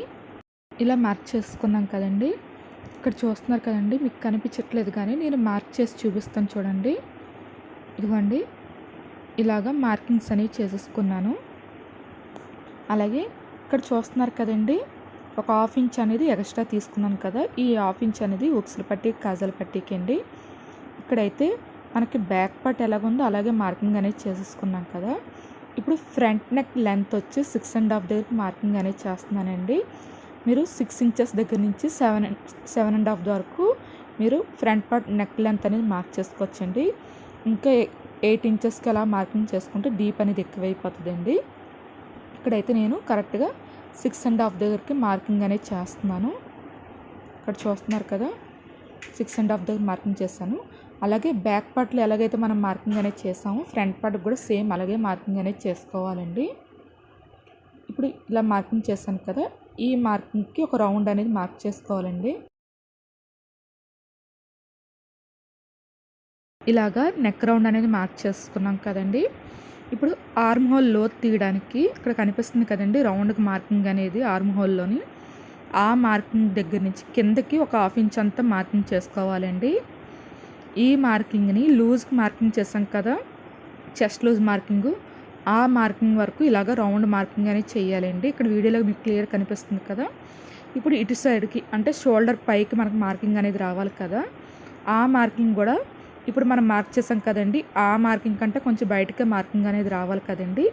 ఇలా మార్క్ చేసుకున్నాం కదండి. ఇక్కడ చూస్తున్నారు కదండి, మీకు కనిపించట్లేదు కానీ నేను మార్క్ చేసి చూపిస్తాను చూడండి. ఇదిగోండి, ఇలాగా మార్కింగ్స్ అనేవి చేసేసుకున్నాను. అలాగే ఇక్కడ చూస్తున్నారు కదండి, ఒక 1/2 ఇంచ్ అనేది ఎక్స్ట్రా తీసుకున్నాను కదా. ఈ 1/2 ఇంచ్ అనేది ఉక్సుల పట్టీ కాజల పట్టీకి అండి. ఇక్కడైతే మనకి బ్యాక్ పార్ట్ ఎలాగుందో అలాగే మార్కింగ్ అనేది చేసేసుకున్నాం కదా. ఇప్పుడు ఫ్రంట్ నెక్ లెంత్ వచ్చి 6.5 దగ్గరికి మార్కింగ్ అనేది చేస్తున్నానండి. మీరు 6 ఇంచెస్ దగ్గర నుంచి 7.5 వరకు మీరు ఫ్రంట్ పార్ట్ నెక్ లెంత్ అనేది మార్క్ చేసుకోవచ్చండి. ఇంకా 8 ఇంచెస్కి అలా మార్కింగ్ చేసుకుంటే డీప్ అనేది ఎక్కువైపోతుందండి. ఇక్కడైతే నేను కరెక్ట్గా 6.5 దగ్గరికి మార్కింగ్ అనేది చేస్తున్నాను. ఇక్కడ చూస్తున్నారు కదా, 6.5 దగ్గర మార్కింగ్ చేశాను. అలాగే బ్యాక్ పార్ట్లో ఎలాగైతే మనం మార్కింగ్ అనేది చేసామో ఫ్రంట్ పార్ట్ కూడా సేమ్ అలాగే మార్కింగ్ అనేది చేసుకోవాలండి. ఇప్పుడు ఇలా మార్కింగ్ చేశాను కదా, ఈ మార్కింగ్కి ఒక రౌండ్ అనేది మార్క్ చేసుకోవాలండి. ఇలాగా నెక్ రౌండ్ అనేది మార్క్ చేసుకున్నాం కదండి. ఇప్పుడు ఆర్మ్ హోల్ లోతు తీయడానికి ఇక్కడ కనిపిస్తుంది కదండి రౌండ్కి మార్కింగ్ అనేది ఆర్మ్ హోల్లోని. ఆ మార్కింగ్ దగ్గర నుంచి కిందకి ఒక 1/2 ఇంచ్ అంతా మార్కింగ్ చేసుకోవాలండి. ఈ మార్కింగ్ని లూజ్కి మార్కింగ్ చేసాం కదా, చెస్ట్ లూజ్ మార్కింగు, ఆ మార్కింగ్ వరకు ఇలాగ రౌండ్ మార్కింగ్ అనేది చేయాలండి. ఇక్కడ వీడియోలో మీకు క్లియర్ కనిపిస్తుంది కదా. ఇప్పుడు ఇటు సైడ్కి అంటే షోల్డర్ పైకి మనకు మార్కింగ్ అనేది రావాలి కదా, ఆ మార్కింగ్ కూడా ఇప్పుడు మనం మార్క్ చేసాం కదండి, ఆ మార్కింగ్ కంటే కొంచెం బయటకే మార్కింగ్ అనేది రావాలి కదండి.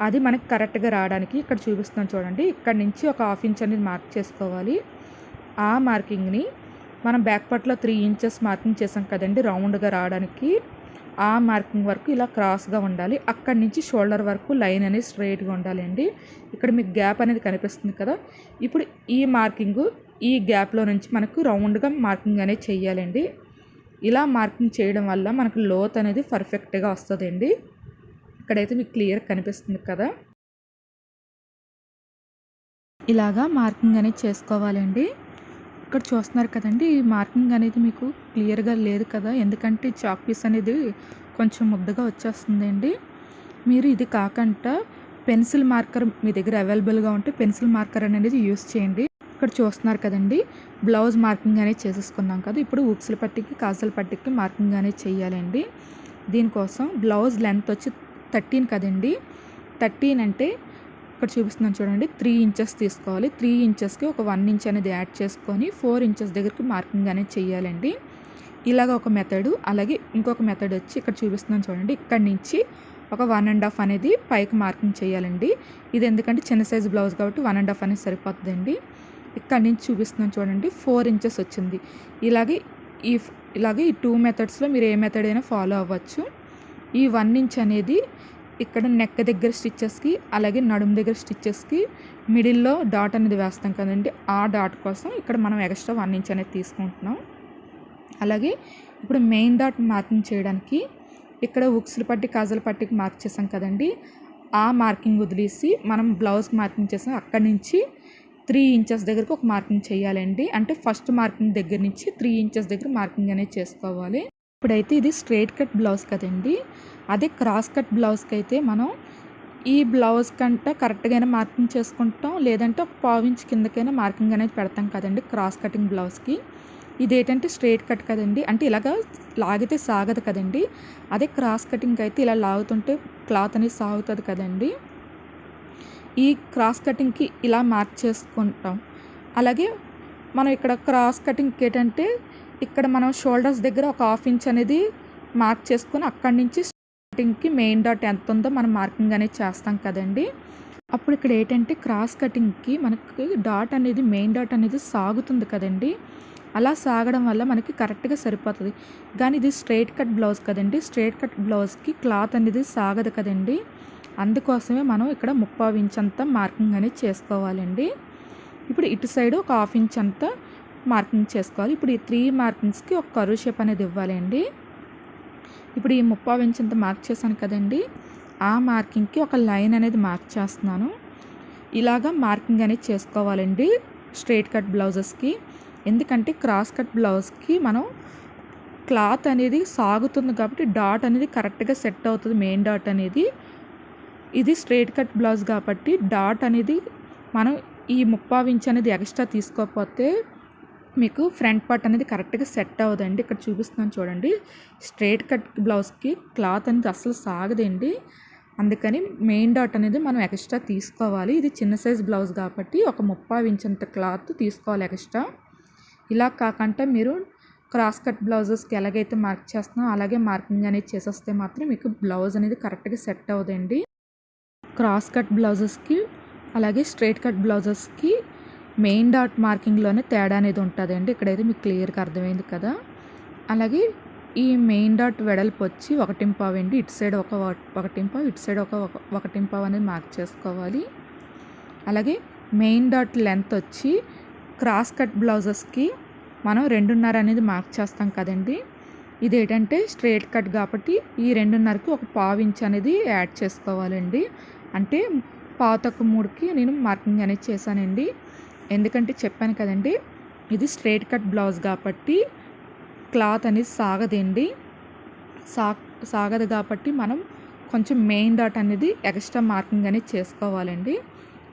అది మనకి కరెక్ట్గా రావడానికి ఇక్కడ చూపిస్తున్నాం చూడండి. ఇక్కడ నుంచి ఒక 1/2 ఇంచ్ అనేది మార్క్ చేసుకోవాలి. ఆ మార్కింగ్ని మనం బ్యాక్ పార్ట్లో 3 ఇంచెస్ మార్కింగ్ చేసాం కదండి రౌండ్గా రావడానికి. ఆ మార్కింగ్ వరకు ఇలా క్రాస్గా ఉండాలి. అక్కడి నుంచి షోల్డర్ వరకు లైన్ అనేది స్ట్రైట్గా ఉండాలండి. ఇక్కడ మీకు గ్యాప్ అనేది కనిపిస్తుంది కదా. ఇప్పుడు ఈ మార్కింగు ఈ గ్యాప్లో నుంచి మనకు రౌండ్గా మార్కింగ్ అనేది చెయ్యాలండి. ఇలా మార్కింగ్ చేయడం వల్ల మనకు లోత్ అనేది పర్ఫెక్ట్గా వస్తుందండి. ఇక్కడైతే మీకు క్లియర్ కనిపిస్తుంది కదా. ఇలాగా మార్కింగ్ అనేది చేసుకోవాలండి. ఇక్కడ చూస్తున్నారు కదండి, ఈ మార్కింగ్ అనేది మీకు క్లియర్గా లేదు కదా, ఎందుకంటే చాక్ పీస్ అనేది కొంచెం ముద్దగా వచ్చేస్తుందండి. మీరు ఇది కాకుండా పెన్సిల్ మార్కర్ మీ దగ్గర అవైలబుల్గా ఉంటే పెన్సిల్ మార్కర్ అనేది యూస్ చేయండి. ఇక్కడ చూస్తున్నారు కదండి, బ్లౌజ్ మార్కింగ్ అనేది చేసేసుకున్నాం కదా. ఇప్పుడు ఉక్సుల పట్టికి కాజల్ పట్టికి మార్కింగ్ అనేది చేయాలండి. దీనికోసం బ్లౌజ్ లెంత్ వచ్చి 13 కదండి. 13 అంటే ఇక్కడ చూపిస్తున్నాను చూడండి, 3 ఇంచెస్ తీసుకోవాలి. 3 ఇంచెస్కి ఒక 1 ఇంచ్ అనేది యాడ్ చేసుకొని 4 ఇంచెస్ దగ్గరికి మార్కింగ్ అనేది చేయాలండి. ఇలాగ ఒక మెథడు. అలాగే ఇంకొక మెథడ్ వచ్చి ఇక్కడ చూపిస్తున్నాను చూడండి, ఇక్కడ నుంచి ఒక 1.5 అనేది పైకి మార్కింగ్ చేయాలండి. ఇది ఎందుకంటే చిన్న సైజు బ్లౌజ్ కాబట్టి 1.5 అనేది సరిపోతుందండి. ఇక్కడ నుంచి చూపిస్తున్నాను చూడండి, 4 ఇంచెస్ వచ్చింది. ఇలాగే ఈ 2 మెథడ్స్లో మీరు ఏ మెథడ్ అయినా ఫాలో అవ్వచ్చు. ఈ 1 ఇంచ్ అనేది ఇక్కడ నెక్ దగ్గర స్టిచ్చెస్కి అలాగే నడుము దగ్గర స్టిచ్చెస్కి మిడిల్లో డాట్ అనేది వేస్తాం కదండి, ఆ డాట్ కోసం ఇక్కడ మనం ఎక్స్ట్రా 1 ఇంచ్ అనేది తీసుకుంటున్నాం. అలాగే ఇప్పుడు మెయిన్ డాట్ మార్కింగ్ చేయడానికి ఇక్కడ ఉక్సులు పట్టి కాజల్ పట్టికి మార్క్ చేసాం కదండి, ఆ మార్కింగ్ వదిలేసి మనం బ్లౌజ్కి మార్కింగ్ చేసాం అక్కడి నుంచి 3 ఇంచెస్ దగ్గరకు ఒక మార్కింగ్ చేయాలండి. అంటే ఫస్ట్ మార్కింగ్ దగ్గర నుంచి 3 ఇంచెస్ దగ్గర మార్కింగ్ అనేది చేసుకోవాలి. ఇప్పుడైతే ఇది స్ట్రైట్ కట్ బ్లౌజ్ కదండి, అదే క్రాస్ కట్ బ్లౌజ్కి అయితే మనం ఈ బ్లౌజ్ కంటే కరెక్ట్గా మార్కింగ్ చేసుకుంటాం, లేదంటే ఒక 1/4 ఇంచ్ కిందకైనా మార్కింగ్ అనేది పెడతాం కదండి క్రాస్ కటింగ్ బ్లౌజ్కి. ఇదేంటంటే స్ట్రైట్ కట్ కదండి, అంటే ఇలాగా లాగితే సాగదు కదండి. అదే క్రాస్ కటింగ్ అయితే ఇలా లాగుతుంటే క్లాత్ అనేది సాగుతుంది కదండి. ఈ క్రాస్ కటింగ్కి ఇలా మార్క్ చేసుకుంటాం. అలాగే మనం ఇక్కడ క్రాస్ కటింగ్కి ఏంటంటే ఇక్కడ మనం షోల్డర్స్ దగ్గర ఒక 1/2 ఇంచ్ అనేది మార్క్ చేసుకొని అక్కడి నుంచి కటింగ్కి మెయిన్ డాట్ ఎంత ఉందో మనం మార్కింగ్ అనేది చేస్తాం కదండి. అప్పుడు ఇక్కడ ఏంటంటే క్రాస్ కటింగ్కి మనకి డాట్ అనేది మెయిన్ డాట్ అనేది సాగుతుంది కదండి. అలా సాగడం వల్ల మనకి కరెక్ట్గా సరిపోతుంది. కానీ ఇది స్ట్రైట్ కట్ బ్లౌజ్ కదండి, స్ట్రైట్ కట్ బ్లౌజ్కి క్లాత్ అనేది సాగదు కదండి. అందుకోసమే మనం ఇక్కడ 3/4 ఇంచ్ అంతా మార్కింగ్ అనేది చేసుకోవాలండి. ఇప్పుడు ఇటు సైడ్ ఒక 1/2 ఇంచ్ అంతా మార్కింగ్ చేసుకోవాలి. ఇప్పుడు ఈ 3 మార్కింగ్స్కి ఒక కర్వ్ షేప్ అనేది ఇవ్వాలండి. ఇప్పుడు ఈ 3/4 ఇంచ్ అంతా మార్క్ చేశాను కదండి, ఆ మార్కింగ్కి ఒక లైన్ అనేది మార్క్ చేస్తున్నాను. ఇలాగా మార్కింగ్ అనేది చేసుకోవాలండి స్ట్రైట్ కట్ బ్లౌజెస్కి. ఎందుకంటే క్రాస్ కట్ బ్లౌజ్కి మనం క్లాత్ అనేది సాగుతుంది కాబట్టి డాట్ అనేది కరెక్ట్గా సెట్ అవుతుంది, మెయిన్ డాట్ అనేది. ఇది స్ట్రైట్ కట్ బ్లౌజ్ కాబట్టి డాట్ అనేది మనం ఈ 3/4 ఇంచ్ అనేది ఎక్స్ట్రా తీసుకోకపోతే మీకు ఫ్రంట్ పార్ట్ అనేది కరెక్ట్గా సెట్ అవ్వదండి. ఇక్కడ చూపిస్తున్నాను చూడండి, స్ట్రైట్ కట్ బ్లౌజ్కి క్లాత్ అనేది అస్సలు సాగదండి. అందుకని మెయిన్ డాట్ అనేది మనం ఎక్స్ట్రా తీసుకోవాలి. ఇది చిన్న సైజ్ బ్లౌజ్ కాబట్టి ఒక 3/4 ఇంచ్ అంత క్లాత్ తీసుకోవాలి ఎక్స్ట్రా. ఇలా కాకుండా మీరు క్రాస్ కట్ బ్లౌజెస్కి ఎలాగైతే మార్క్ చేస్తున్నామో అలాగే మార్కింగ్ అనేది చేసేస్తే మాత్రం మీకు బ్లౌజ్ అనేది కరెక్ట్గా సెట్ అవ్వదండి. క్రాస్ కట్ బ్లౌజెస్కి అలాగే స్ట్రైట్ కట్ బ్లౌజెస్కి మెయిన్ డాట్ మార్కింగ్లోనే తేడా అనేది ఉంటుందండి. ఇక్కడైతే మీకు క్లియర్గా అర్థమైంది కదా. అలాగే ఈ మెయిన్ డాట్ వెడల్పు వచ్చి 1.5 అండి. ఇటు సైడ్ ఒక 1.5, ఇటు సైడ్ ఒక 1.5 అనేది మార్క్ చేసుకోవాలి. అలాగే మెయిన్ డాట్ లెంత్ వచ్చి క్రాస్ కట్ బ్లౌజెస్కి మనం 2.5 అనేది మార్క్ చేస్తాం కదండి. ఇది ఏంటంటే స్ట్రైట్ కట్ కాబట్టి ఈ 2.5కి ఒక 1/4 ఇంచ్ అనేది యాడ్ చేసుకోవాలండి. అంటే 2.5-3కి నేను మార్కింగ్ అనేది చేశానండి. ఎందుకంటే చెప్పాను కదండి, ఇది స్ట్రైట్ కట్ బ్లౌజ్ కాబట్టి క్లాత్ అనేది సాగదండి. సాగదు కాబట్టి మనం కొంచెం మెయిన్ డాట్ అనేది ఎక్స్ట్రా మార్కింగ్ అనేది చేసుకోవాలండి.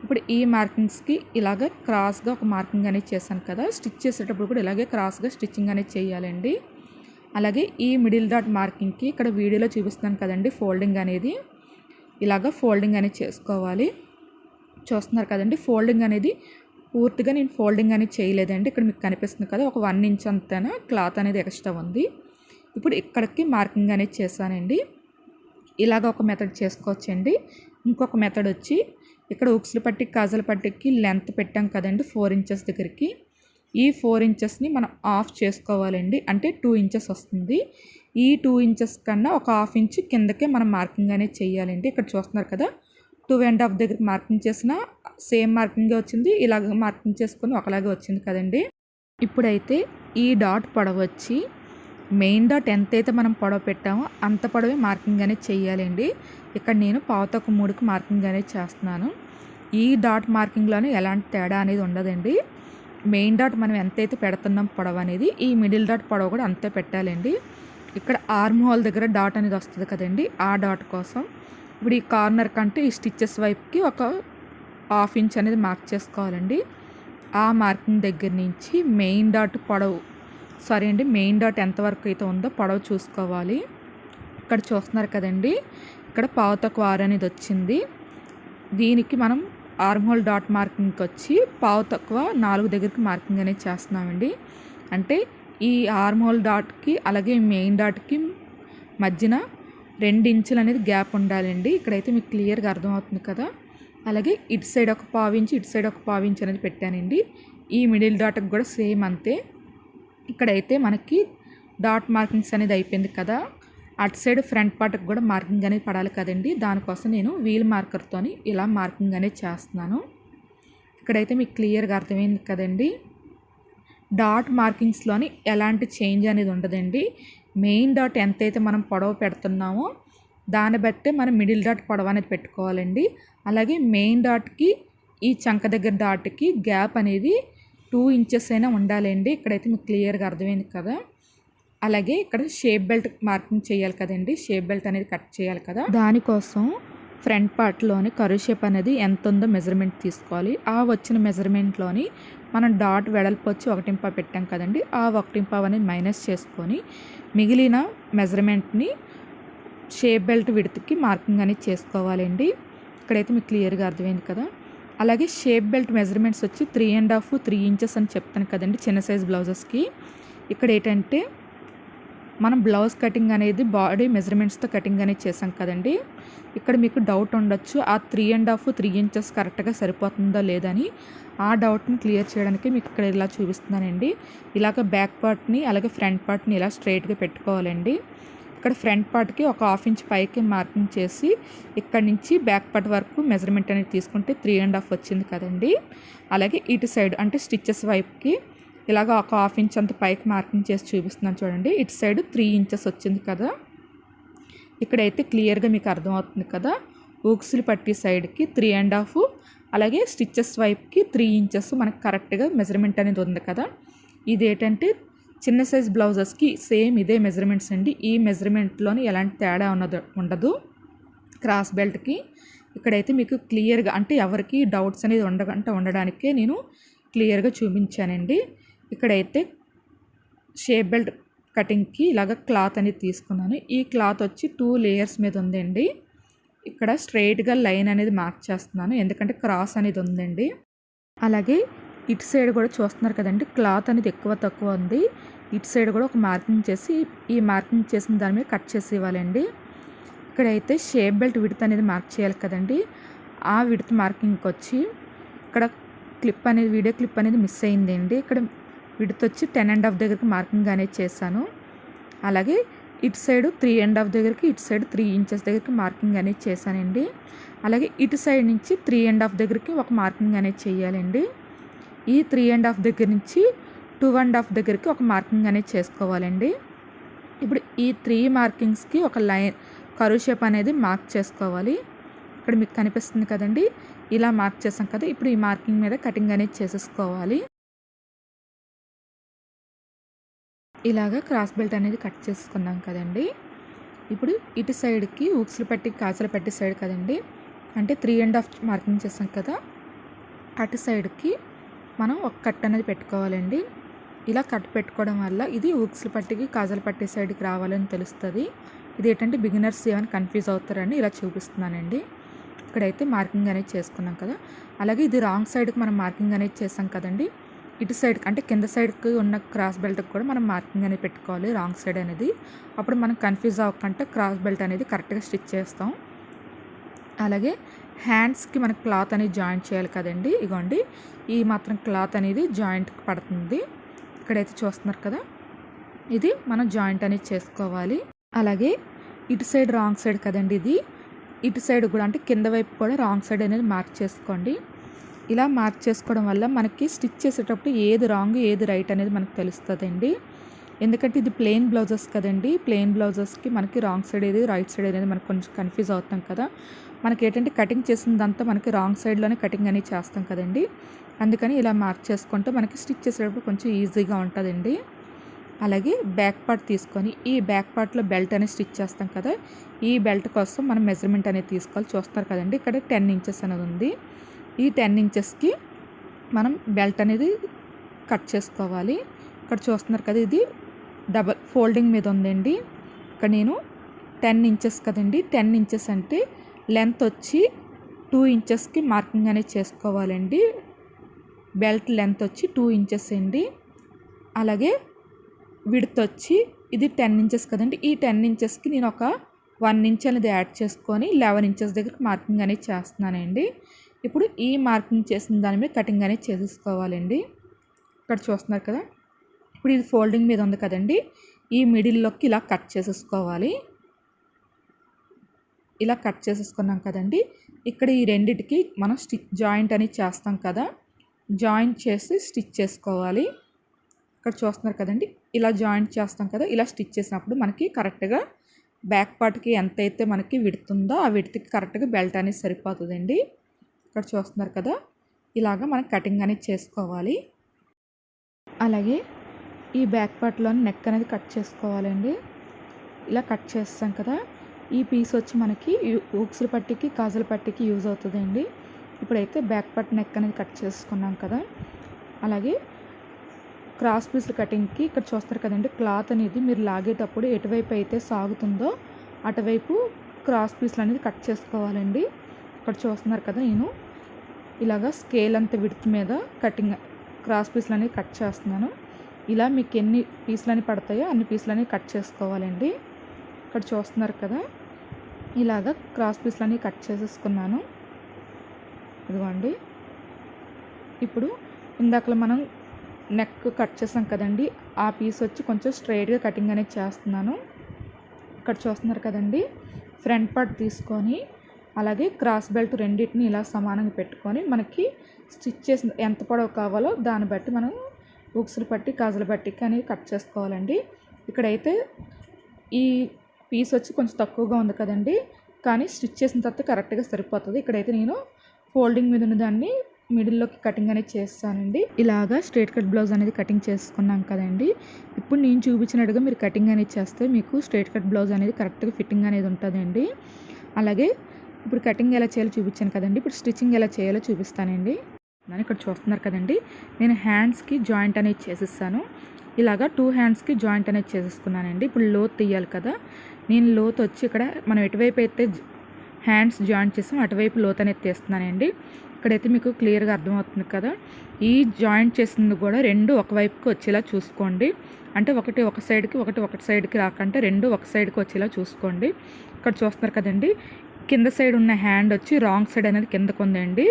ఇప్పుడు ఈ మార్కింగ్స్కి ఇలాగ క్రాస్గా ఒక మార్కింగ్ అనేది చేశాను కదా, స్టిచ్ చేసేటప్పుడు కూడా ఇలాగే క్రాస్గా స్టిచ్చింగ్ అనేది చేయాలండి. అలాగే ఈ మిడిల్ డాట్ మార్కింగ్కి ఇక్కడ వీడియోలో చూపిస్తున్నాను కదండి, ఫోల్డింగ్ అనేది ఇలాగ ఫోల్డింగ్ అనేది చేసుకోవాలి. చూస్తున్నారు కదండి, ఫోల్డింగ్ అనేది పూర్తిగా నేను ఫోల్డింగ్ అనేది చేయలేదండి. ఇక్కడ మీకు కనిపిస్తుంది కదా, ఒక 1 ఇంచ్ అంతేనా క్లాత్ అనేది ఎక్స్ట్రా ఉంది. ఇప్పుడు ఇక్కడికి మార్కింగ్ అనేది చేశానండి. ఇలాగ ఒక మెథడ్ చేసుకోవచ్చండి. ఇంకొక మెథడ్ వచ్చి ఇక్కడ ఉక్సులు పట్టి కాజల పట్టికి లెంత్ పెట్టాం కదండి 4 ఇంచెస్ దగ్గరికి, ఈ 4 ఇంచెస్ని మనం ఆఫ్ చేసుకోవాలండి. అంటే 2 ఇంచెస్ వస్తుంది. ఈ 2 ఇంచెస్ కన్నా ఒక 1/2 ఇంచ్ కిందకే మనం మార్కింగ్ అనేది చేయాలండి. ఇక్కడ చూస్తున్నారు కదా, 2.5 దగ్గరికి మార్కింగ్ చేసిన సేమ్ మార్కింగే వచ్చింది, ఇలాగ మార్కింగ్ చేసుకొని ఒకలాగే వచ్చింది కదండి. ఇప్పుడైతే ఈ డాట్ పొడవు వచ్చి మెయిన్ డాట్ ఎంతైతే మనం పొడవు పెట్టామో అంత పొడవే మార్కింగ్ అనేది చేయాలండి. ఇక్కడ నేను 2.25కి మార్కింగ్ అనేది చేస్తున్నాను. ఈ డాట్ మార్కింగ్లోనే ఎలాంటి తేడా అనేది ఉండదండి. మెయిన్ డాట్ మనం ఎంతైతే పెడుతున్నాం పొడవు అనేది, ఈ మిడిల్ డాట్ పొడవు కూడా అంతే పెట్టాలండి. ఇక్కడ ఆర్మ్ హోల్ దగ్గర డాట్ అనేది వస్తుంది కదండి, ఆ డాట్ కోసం ఇప్పుడు ఈ కార్నర్ కంటే ఈ స్టిచ్చెస్ వైపుకి ఒక 1/2 ఇంచ్ అనేది మార్క్ చేసుకోవాలండి. ఆ మార్కింగ్ దగ్గర నుంచి మెయిన్ డాట్ పొడవు మెయిన్ డాట్ ఎంతవరకు అయితే ఉందో పొడవు చూసుకోవాలి. ఇక్కడ చూస్తున్నారు కదండి, ఇక్కడ 1/4 అనేది వచ్చింది. దీనికి మనం ఆర్మ్ హోల్ డాట్ మార్కింగ్కి వచ్చి 4 దగ్గరికి మార్కింగ్ అనేది చేస్తున్నామండి. అంటే ఈ ఆర్మ్ హోల్ డాట్కి అలాగే మెయిన్ డాట్కి మధ్యన 2 ఇంచులు అనేది గ్యాప్ ఉండాలండి. ఇక్కడైతే మీకు క్లియర్గా అర్థమవుతుంది కదా. అలాగే ఇటు సైడ్ ఒక 1/4 ఇంచ్, ఇటు సైడ్ ఒక 1/4 ఇంచ్ అనేది పెట్టానండి. ఈ మిడిల్ డాట్కి కూడా సేమ్ అంతే. ఇక్కడైతే మనకి డాట్ మార్కింగ్స్ అనేది అయిపోయింది కదా. అటు సైడ్ ఫ్రంట్ పార్ట్కి కూడా మార్కింగ్ అనేది పడాలి కదండి. దానికోసం నేను వీల్ మార్కర్తో ఇలా మార్కింగ్ అనేది చేస్తున్నాను. ఇక్కడైతే మీకు క్లియర్గా అర్థమైంది కదండి. డాట్ మార్కింగ్స్లోని ఎలాంటి చేంజ్ అనేది ఉండదండి. మెయిన్ డాట్ ఎంతైతే మనం పొడవు పెడుతున్నామో దాన్ని బట్టే మనం మిడిల్ డాట్ పొడవు అనేది పెట్టుకోవాలండి. అలాగే మెయిన్ డాట్కి ఈ చంక దగ్గర డాట్కి గ్యాప్ అనేది 2 ఇంచెస్ అయినా ఉండాలండి. ఇక్కడైతే మీకు క్లియర్గా అర్థమైంది కదా. అలాగే ఇక్కడ షేప్ బెల్ట్ మార్కింగ్ చేయాలి కదండి, షేప్ బెల్ట్ అనేది కట్ చేయాలి కదా. దానికోసం ఫ్రంట్ పార్ట్లోని కర్వ్ షేప్ అనేది ఎంత ఉందో మెజర్మెంట్ తీసుకోవాలి. ఆ వచ్చిన మెజర్మెంట్లోని మనం డాట్ వెడల్పు వచ్చి 1.5 పెట్టాం కదండి, ఆ 1.5 అనేది మైనస్ చేసుకొని మిగిలిన మెజర్మెంట్ని షేప్ బెల్ట్ విడ్త్కి మార్కింగ్ అనేది చేసుకోవాలండి. ఇక్కడైతే మీకు క్లియర్గా అర్థమైంది కదా. అలాగే షేప్ బెల్ట్ మెజర్మెంట్స్ వచ్చి 3 ఇంచెస్ అని చెప్తాను కదండి చిన్న సైజ్ బ్లౌజెస్కి. ఇక్కడ ఏంటంటే మనం బ్లౌజ్ కటింగ్ అనేది బాడీ మెజర్మెంట్స్తో కటింగ్ అనేది చేసాం కదండి. ఇక్కడ మీకు డౌట్ ఉండొచ్చు, ఆ 3 ఇంచెస్ కరెక్ట్గా సరిపోతుందో లేదని. ఆ డౌట్ని క్లియర్ చేయడానికి మీకు ఇక్కడ ఇలా చూపిస్తున్నానండి. ఇలాగ బ్యాక్ పార్ట్ని అలాగే ఫ్రంట్ పార్ట్ని ఇలా స్ట్రైట్గా పెట్టుకోవాలండి. ఇక్కడ ఫ్రంట్ పార్ట్కి ఒక 1/2 ఇంచ్ పైకి మార్కింగ్ చేసి ఇక్కడ నుంచి బ్యాక్ పార్ట్ వరకు మెజర్మెంట్ అనేది తీసుకుంటే 3.5 వచ్చింది కదండి. అలాగే ఇటు సైడ్ అంటే స్టిచ్చెస్ వైపుకి ఇలాగ ఒక 1/2 ఇంచ్ అంత పైకి మార్కింగ్ చేసి చూపిస్తున్నాను చూడండి. ఇటు సైడ్ 3 ఇంచెస్ వచ్చింది కదా. ఇక్కడైతే క్లియర్గా మీకు అర్థమవుతుంది కదా. ఊక్సులు పట్టి సైడ్కి 3.5 అలాగే స్టిచ్చెస్ వైపుకి 3 ఇంచెస్ మనకు కరెక్ట్గా మెజర్మెంట్ అనేది ఉంది కదా. ఇదేంటంటే చిన్న సైజ్ బ్లౌజెస్కి సేమ్ ఇదే మెజర్మెంట్స్ అండి. ఈ మెజర్మెంట్లోని ఎలాంటి తేడా ఉండదు క్రాస్ బెల్ట్కి. ఇక్కడైతే మీకు క్లియర్గా అంటే ఎవరికి డౌట్స్ అనేది ఉండడానికే నేను క్లియర్గా చూపించానండి. ఇక్కడైతే షేప్ బెల్ట్ కటింగ్కి ఇలాగ క్లాత్ అనేది తీసుకున్నాను. ఈ క్లాత్ వచ్చి 2 లేయర్స్ మీద ఉందండి. ఇక్కడ స్ట్రైట్గా లైన్ అనేది మార్క్ చేస్తున్నాను ఎందుకంటే క్రాస్ అనేది ఉందండి. అలాగే ఇటు సైడ్ కూడా చూస్తున్నారు కదండి, క్లాత్ అనేది ఎక్కువ తక్కువ ఉంది. ఇటు సైడ్ కూడా ఒక మార్కింగ్ చేసి ఈ మార్కింగ్ చేసిన దాని మీద కట్ చేసి ఇవ్వాలండి. ఇక్కడైతే షేప్ బెల్ట్ విడ్త్ అనేది మార్క్ చేయాలి కదండి. ఆ విడ్త్ మార్కింగ్కి వచ్చి ఇక్కడ వీడియో క్లిప్ అనేది మిస్ అయిందండి. ఇక్కడ విడ్త్ వచ్చి 10.5 దగ్గరికి మార్కింగ్ అనేది చేశాను. అలాగే ఇటు సైడ్ 3.5 దగ్గరికి, ఇటు సైడ్ 3 ఇంచెస్ దగ్గరికి మార్కింగ్ అనేది చేశానండి. అలాగే ఇటు సైడ్ నుంచి 3.5 దగ్గరికి ఒక మార్కింగ్ అనేది చేయాలండి. ఈ 3.5 దగ్గర నుంచి 2.5 దగ్గరికి ఒక మార్కింగ్ అనేది చేసుకోవాలండి. ఇప్పుడు ఈ 3 మార్కింగ్స్కి ఒక లైన్ కర్వ్ షేప్ అనేది మార్క్ చేసుకోవాలి. ఇక్కడ మీకు కనిపిస్తుంది కదండి, ఇలా మార్క్ చేసాం కదా. ఇప్పుడు ఈ మార్కింగ్ మీద కటింగ్ అనేది చేసేసుకోవాలి. ఇలాగా క్రాస్ బెల్ట్ అనేది కట్ చేసుకున్నాం కదండి. ఇప్పుడు ఇటు సైడ్కి ఊక్స్లు పట్టి కాజలు పట్టి సైడ్ కదండి, అంటే 3.5 మార్కింగ్ చేసాం కదా, అటు సైడ్కి మనం ఒక కట్ అనేది పెట్టుకోవాలండి. ఇలా కట్ పెట్టుకోవడం వల్ల ఇది ఊక్స్లు పట్టికి కాజల పట్టి సైడ్కి రావాలని తెలుస్తుంది. ఇది ఏంటంటే బిగినర్స్ ఏమైనా కన్ఫ్యూజ్ అవుతారని ఇలా చూపిస్తున్నానండి. ఇక్కడైతే మార్కింగ్ అనేది చేసుకున్నాం కదా. అలాగే ఇది రాంగ్ సైడ్కి మనం మార్కింగ్ అనేది చేసాం కదండి. ఇటు సైడ్ అంటే కింద సైడ్కి ఉన్న క్రాస్ బెల్ట్కి కూడా మనం మార్కింగ్ అనేది పెట్టుకోవాలి రాంగ్ సైడ్ అనేది. అప్పుడు మనం కన్ఫ్యూజ్ అవ్వకుండా క్రాస్ బెల్ట్ అనేది కరెక్ట్గా స్టిచ్ చేస్తాం. అలాగే హ్యాండ్స్కి మనకి క్లాత్ అనేది జాయింట్ చేయాలి కదండి. ఇగోండి ఈ మాత్రం క్లాత్ అనేది జాయింట్కి పడుతుంది. ఇక్కడైతే చూస్తున్నారు కదా, ఇది మనం జాయింట్ అనేది చేసుకోవాలి. అలాగే ఇటు సైడ్ రాంగ్ సైడ్ కదండి ఇది, ఇటు సైడ్ కూడా అంటే కింద వైపు కూడా రాంగ్ సైడ్ అనేది మార్క్ చేసుకోండి. ఇలా మార్క్ చేసుకోవడం వల్ల మనకి స్టిచ్ చేసేటప్పుడు ఏది రాంగ్ ఏది రైట్ అనేది మనకు తెలుస్తుందండి. ఎందుకంటే ఇది ప్లెయిన్ బ్లౌజెస్ కదండి. ప్లెయిన్ బ్లౌజెస్కి మనకి రాంగ్ సైడ్ ఏది రైట్ సైడ్ అనేది మనకు కొంచెం కన్ఫ్యూజ్ అవుతాం కదా. మనకి ఏంటంటే కటింగ్ చేసిందంతా మనకి రాంగ్ సైడ్లోనే కటింగ్ అనేది చేస్తాం కదండి. అందుకని ఇలా మార్క్ చేసుకుంటే మనకి స్టిచ్ చేసేటప్పుడు కొంచెం ఈజీగా ఉంటుందండి. అలాగే బ్యాక్ పార్ట్ తీసుకొని ఈ బ్యాక్ పార్ట్లో బెల్ట్ అనేది స్టిచ్ చేస్తాం కదా. ఈ బెల్ట్ కోసం మనం మెజర్మెంట్ అనేది తీసుకోవాలి. చూస్తారు కదండి, ఇక్కడ 10 ఇంచెస్ అనేది ఉంది. ఈ 10 ఇంచెస్కి మనం బెల్ట్ అనేది కట్ చేసుకోవాలి. ఇక్కడ చూస్తున్నారు కదా, ఇది డబల్ ఫోల్డింగ్ మీద ఉందండి. ఇక్కడ నేను 10 ఇంచెస్ కదండి, 10 ఇంచెస్ అంటే లెంత్ వచ్చి 2 ఇంచెస్కి మార్కింగ్ అనేది చేసుకోవాలండి. బెల్ట్ లెంత్ వచ్చి 2 ఇంచెస్ అండి. అలాగే విడ్త్ వచ్చి ఇది 10 ఇంచెస్ కదండి. ఈ 10 ఇంచెస్కి నేను ఒక 1 ఇంచ్ అనేది యాడ్ చేసుకొని 11 ఇంచెస్ దగ్గర మార్కింగ్ అనేది చేస్తున్నానండి. ఇప్పుడు ఈ మార్కింగ్ చేసిన దాని మీద కటింగ్ అనేది చేసేసుకోవాలండి. ఇక్కడ చూస్తున్నారు కదా, ఇప్పుడు ఇది ఫోల్డింగ్ మీద ఉంది కదండి. ఈ మిడిల్లోకి ఇలా కట్ చేసేసుకోవాలి. ఇలా కట్ చేసేసుకున్నాం కదండి. ఇక్కడ ఈ రెండిటికి మనం స్టిచ్ జాయింట్ అనేది చేస్తాం కదా, జాయింట్ చేసి స్టిచ్ చేసుకోవాలి. ఇక్కడ చూస్తున్నారు కదండి, ఇలా జాయింట్ చేస్తాం కదా. ఇలా స్టిచ్ చేసినప్పుడు మనకి కరెక్ట్గా బ్యాక్ పార్ట్కి ఎంతైతే మనకి విడుతుందో ఆ విడుతుకి కరెక్ట్గా బెల్ట్ అనేది సరిపోతుందండి. ఇక్కడ చూస్తున్నారు కదా, ఇలాగా మనం కటింగ్ అనేది చేసుకోవాలి. అలాగే ఈ బ్యాక్ పార్ట్లో నెక్ అనేది కట్ చేసుకోవాలండి. ఇలా కట్ చేస్తాం కదా. ఈ పీస్ వచ్చి మనకి ఉక్సుల పట్టికి కాజల పట్టికి యూజ్ అవుతుందండి. ఇప్పుడైతే బ్యాక్ పార్ట్ నెక్ అనేది కట్ చేసుకున్నాం కదా. అలాగే క్రాస్ పీస్ల కటింగ్కి ఇక్కడ చూస్తారు కదండి, క్లాత్ అనేది మీరు లాగేటప్పుడు ఎటువైపు అయితే సాగుతుందో అటువైపు క్రాస్ పీస్లు అనేది కట్ చేసుకోవాలండి. ఇక్కడ చూస్తున్నారు కదా, నేను ఇలాగా స్కేల్ అంత విడ్త్ మీద కటింగ్ క్రాస్ పీస్లు అనేది కట్ చేస్తున్నాను. ఇలా మీకు ఎన్ని పీసులని పడతాయో అన్ని పీసులని కట్ చేసుకోవాలండి. ఇక్కడ చూస్తున్నారు కదా, ఇలాగ క్రాస్ పీసులని కట్ చేసేసుకున్నాను. ఇదిగోండి. ఇప్పుడు ఇందాకలో మనం నెక్ కట్ చేసాం కదండి, ఆ పీస్ వచ్చి కొంచెం స్ట్రైట్గా కటింగ్ అనేది చేస్తున్నాను. ఇక్కడ చూస్తున్నారు కదండి, ఫ్రంట్ పార్ట్ తీసుకొని అలాగే క్రాస్ బెల్ట్ రెండింటిని ఇలా సమానంగా పెట్టుకొని మనకి స్టిచ్ చేసిన ఎంత పొడవు కావాలో దాన్ని బట్టి మనం ఉక్సులు పట్టి కాజల పట్టికి అనేది కట్ చేసుకోవాలండి. ఇక్కడైతే ఈ పీస్ వచ్చి కొంచెం తక్కువగా ఉంది కదండి, కానీ స్టిచ్ చేసిన తర్వాత కరెక్ట్గా సరిపోతుంది. ఇక్కడైతే నేను ఫోల్డింగ్ మీద ఉన్న దాన్ని మిడిల్లోకి కటింగ్ అనేది చేస్తానండి. ఇలాగా స్ట్రైట్ కట్ బ్లౌజ్ అనేది కటింగ్ చేసుకున్నాం కదండి. ఇప్పుడు నేను చూపించినట్టుగా మీరు కటింగ్ అనేది చేస్తే మీకు స్ట్రైట్ కట్ బ్లౌజ్ అనేది కరెక్ట్గా ఫిట్టింగ్ అనేది ఉంటుందండి. అలాగే ఇప్పుడు కటింగ్ ఎలా చేయాలో చూపించాను కదండి, ఇప్పుడు స్టిచ్చింగ్ ఎలా చేయాలో చూపిస్తానండి. ఇక్కడ చూస్తున్నారు కదండి, నేను హ్యాండ్స్కి జాయింట్ అనేది చేసేస్తాను. ఇలాగా 2 హ్యాండ్స్కి జాయింట్ అనేది చేసేసుకున్నానండి. ఇప్పుడు లోత్ తీయాలి కదా, నేను లోత్ వచ్చి ఇక్కడ మనం ఎటువైపు అయితే హ్యాండ్స్ జాయింట్ చేసాం అటువైపు లోత్ అనేది తీస్తున్నానండి. ఇక్కడైతే మీకు క్లియర్గా అర్థమవుతుంది కదా. ఈ జాయింట్ చేసింది కూడా రెండు ఒకవైపుకి వచ్చేలా చూసుకోండి. అంటే ఒకటి ఒక సైడ్కి ఒకటి సైడ్కి రాకుండా రెండు ఒక సైడ్కి వచ్చేలా చూసుకోండి. ఇక్కడ చూస్తున్నారు కదండి, కింద సైడ్ ఉన్న హ్యాండ్ వచ్చి రాంగ్ సైడ్ అనేది కిందకు ఉందండి,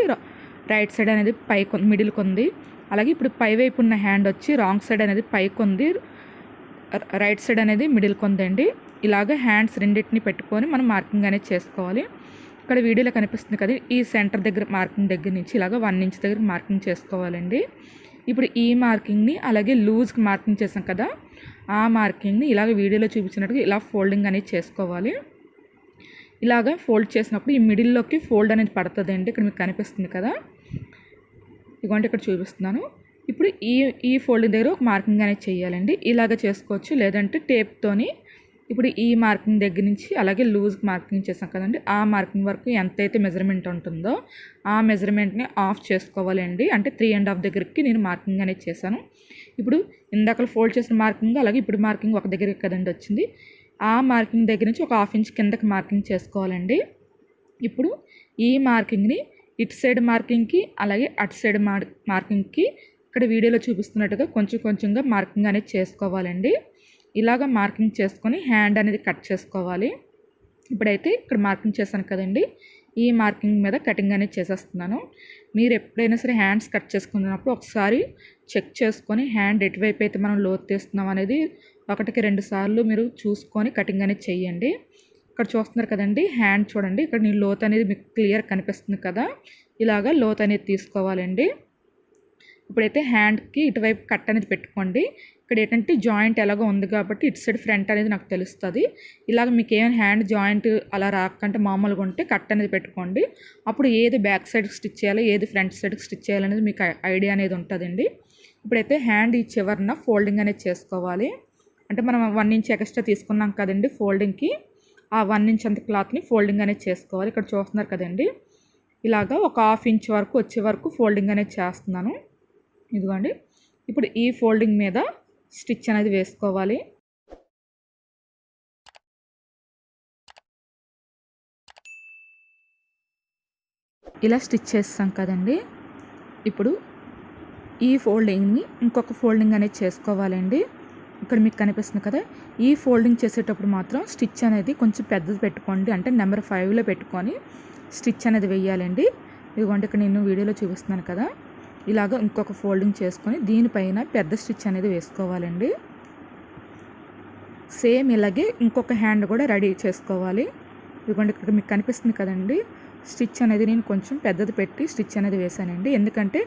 రైట్ సైడ్ అనేది పైకి మిడిల్కి ఉంది. అలాగే ఇప్పుడు పైవైపు ఉన్న హ్యాండ్ వచ్చి రాంగ్ సైడ్ అనేది పైకి ఉంది, రైట్ సైడ్ అనేది మిడిల్కి ఉందండి. ఇలాగ హ్యాండ్స్ రెండింటిని పెట్టుకొని మనం మార్కింగ్ అనేది చేసుకోవాలి. ఇక్కడ వీడియోలో కనిపిస్తుంది కదా, ఈ సెంటర్ దగ్గర మార్కింగ్ దగ్గర నుంచి ఇలాగ 1 ఇంచ్ దగ్గర మార్కింగ్ చేసుకోవాలండి. ఇప్పుడు ఈ మార్కింగ్ని అలాగే లూజ్కి మార్కింగ్ చేసాం కదా, ఆ మార్కింగ్ని ఇలాగ వీడియోలో చూపించినట్టుగా ఇలా ఫోల్డింగ్ అనేది చేసుకోవాలి. ఇలాగ ఫోల్డ్ చేసినప్పుడు ఈ మిడిల్లోకి ఫోల్డ్ అనేది పడుతుందండి. ఇక్కడ మీకు కనిపిస్తుంది కదా, ఇదిగోండి ఇక్కడ చూపిస్తున్నాను. ఇప్పుడు ఈ ఫోల్డింగ్ దగ్గర ఒక మార్కింగ్ అనేది చేయాలండి. ఇలాగ చేసుకోవచ్చు, లేదంటే టేప్తోని ఇప్పుడు ఈ మార్కింగ్ దగ్గర నుంచి అలాగే లూజ్ మార్కింగ్ చేసాం కదండి, ఆ మార్కింగ్ వరకు ఎంతైతే మెజర్మెంట్ ఉంటుందో ఆ మెజర్మెంట్ని ఆఫ్ చేసుకోవాలండి. అంటే 3.5 దగ్గరికి నేను మార్కింగ్ అనేది చేశాను. ఇప్పుడు ఇందాక ఫోల్డ్ చేసిన మార్కింగ్ అలాగే ఇప్పుడు మార్కింగ్ ఒక దగ్గరికి కదండి వచ్చింది, ఆ మార్కింగ్ దగ్గర నుంచి ఒక 1/2 ఇంచ్ కిందకి మార్కింగ్ చేసుకోవాలండి. ఇప్పుడు ఈ మార్కింగ్ని ఇటు సైడ్ మార్కింగ్కి అలాగే అటు సైడ్ మార్కింగ్కి ఇక్కడ వీడియోలో చూపిస్తున్నట్టుగా కొంచెం కొంచెంగా మార్కింగ్ అనేది చేసుకోవాలండి. ఇలాగ మార్కింగ్ చేసుకొని హ్యాండ్ అనేది కట్ చేసుకోవాలి. ఇప్పుడైతే ఇక్కడ మార్కింగ్ చేశాను కదండి, ఈ మార్కింగ్ మీద కటింగ్ అనేది చేసేస్తున్నాను. మీరు ఎప్పుడైనా సరే హ్యాండ్స్ కట్ చేసుకున్నప్పుడు ఒకసారి చెక్ చేసుకొని హ్యాండ్ ఎటువైపు అయితే మనం లోతు తీస్తున్నాం అనేది 1-2 సార్లు మీరు చూసుకొని కటింగ్ అనేది చేయండి. ఇక్కడ చూస్తున్నారు కదండి, హ్యాండ్ చూడండి, ఇక్కడ నేను లోత్ అనేది మీకు క్లియర్ కనిపిస్తుంది కదా, ఇలాగా లోత్ అనేది తీసుకోవాలండి. ఇప్పుడైతే హ్యాండ్కి ఇటువైపు కట్ అనేది పెట్టుకోండి. ఇక్కడ ఏంటంటే జాయింట్ ఎలాగో ఉంది కాబట్టి ఇటు సైడ్ ఫ్రంట్ అనేది నాకు తెలుస్తుంది. ఇలాగ మీకు ఏమైనా హ్యాండ్ జాయింట్ అలా రాకంటే మామూలుగా ఉంటే కట్ అనేది పెట్టుకోండి. అప్పుడు ఏది బ్యాక్ సైడ్కి స్టిచ్ చేయాలి, ఏది ఫ్రంట్ సైడ్కి స్టిచ్ చేయాలనేది మీకు ఐడియా అనేది ఉంటుందండి. ఇప్పుడైతే హ్యాండ్ ఈ చివరన ఫోల్డింగ్ అనేది చేసుకోవాలి. అంటే మనం 1 ఇంచ్ ఎక్స్ట్రా తీసుకున్నాం కదండి ఫోల్డింగ్కి, ఆ 1 ఇంచ్ అంత క్లాత్ని ఫోల్డింగ్ అనేది చేసుకోవాలి. ఇక్కడ చూస్తున్నారు కదండి, ఇలాగా ఒక 1/2 ఇంచ్ వరకు వచ్చే వరకు ఫోల్డింగ్ అనేది చేస్తున్నాను. ఇదిగోండి, ఇప్పుడు ఈ ఫోల్డింగ్ మీద స్టిచ్ అనేది వేసుకోవాలి. ఇలా స్టిచ్ చేస్తాం కదండి. ఇప్పుడు ఈ ఫోల్డింగ్ని ఇంకొక ఫోల్డింగ్ అనేది చేసుకోవాలండి. ఇక్కడ మీకు కనిపిస్తుంది కదా, ఈ ఫోల్డింగ్ చేసేటప్పుడు మాత్రం స్టిచ్ అనేది కొంచెం పెద్దది పెట్టుకోండి. అంటే నెంబర్ 5లో పెట్టుకొని స్టిచ్ అనేది వేయాలండి. ఇదిగోండి, ఇక్కడ నేను వీడియోలో చూపిస్తున్నాను కదా, ఇలాగ ఇంకొక ఫోల్డింగ్ చేసుకొని దీనిపైన పెద్ద స్టిచ్ అనేది వేసుకోవాలండి. సేమ్ ఇలాగే ఇంకొక హ్యాండ్ కూడా రెడీ చేసుకోవాలి. ఇదిగోండి, ఇక్కడ మీకు కనిపిస్తుంది కదండి, స్టిచ్ అనేది నేను కొంచెం పెద్దది పెట్టి స్టిచ్ అనేది వేసానండి. ఎందుకంటే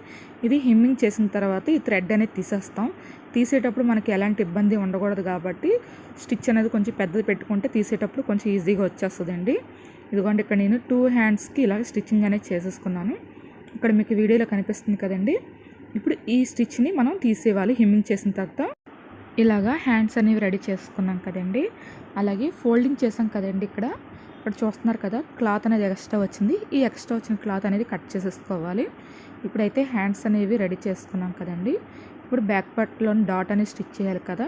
ఇది హెమ్మింగ్ చేసిన తర్వాత ఈ థ్రెడ్ అనేది తీసేస్తాం. తీసేటప్పుడు మనకి ఎలాంటి ఇబ్బంది ఉండకూడదు కాబట్టి స్టిచ్ అనేది కొంచెం పెద్దది పెట్టుకుంటే తీసేటప్పుడు కొంచెం ఈజీగా వచ్చేస్తుందండి. ఇదిగోండి, ఇక్కడ నేను 2 హ్యాండ్స్కి ఇలా స్టిచ్చింగ్ అనేది చేసేసుకున్నాను. ఇక్కడ మీకు వీడియోలో కనిపిస్తుంది కదండి. ఇప్పుడు ఈ స్టిచ్ని మనం తీసేయాలి. హెమ్మింగ్ చేసిన తర్వాత ఇలాగా హ్యాండ్స్ అనేవి రెడీ చేసుకున్నాం కదండి. అలాగే ఫోల్డింగ్ చేసాం కదండి. ఇక్కడ చూస్తున్నారు కదా, క్లాత్ అనేది ఎక్స్ట్రా వచ్చింది. ఈ ఎక్స్ట్రా వచ్చిన క్లాత్ అనేది కట్ చేసేసుకోవాలి. ఇప్పుడైతే హ్యాండ్స్ అనేవి రెడీ చేసుకున్నాం కదండి. ఇప్పుడు బ్యాక్ పార్ట్లోని డాట్ అనేది స్టిచ్ చేయాలి కదా.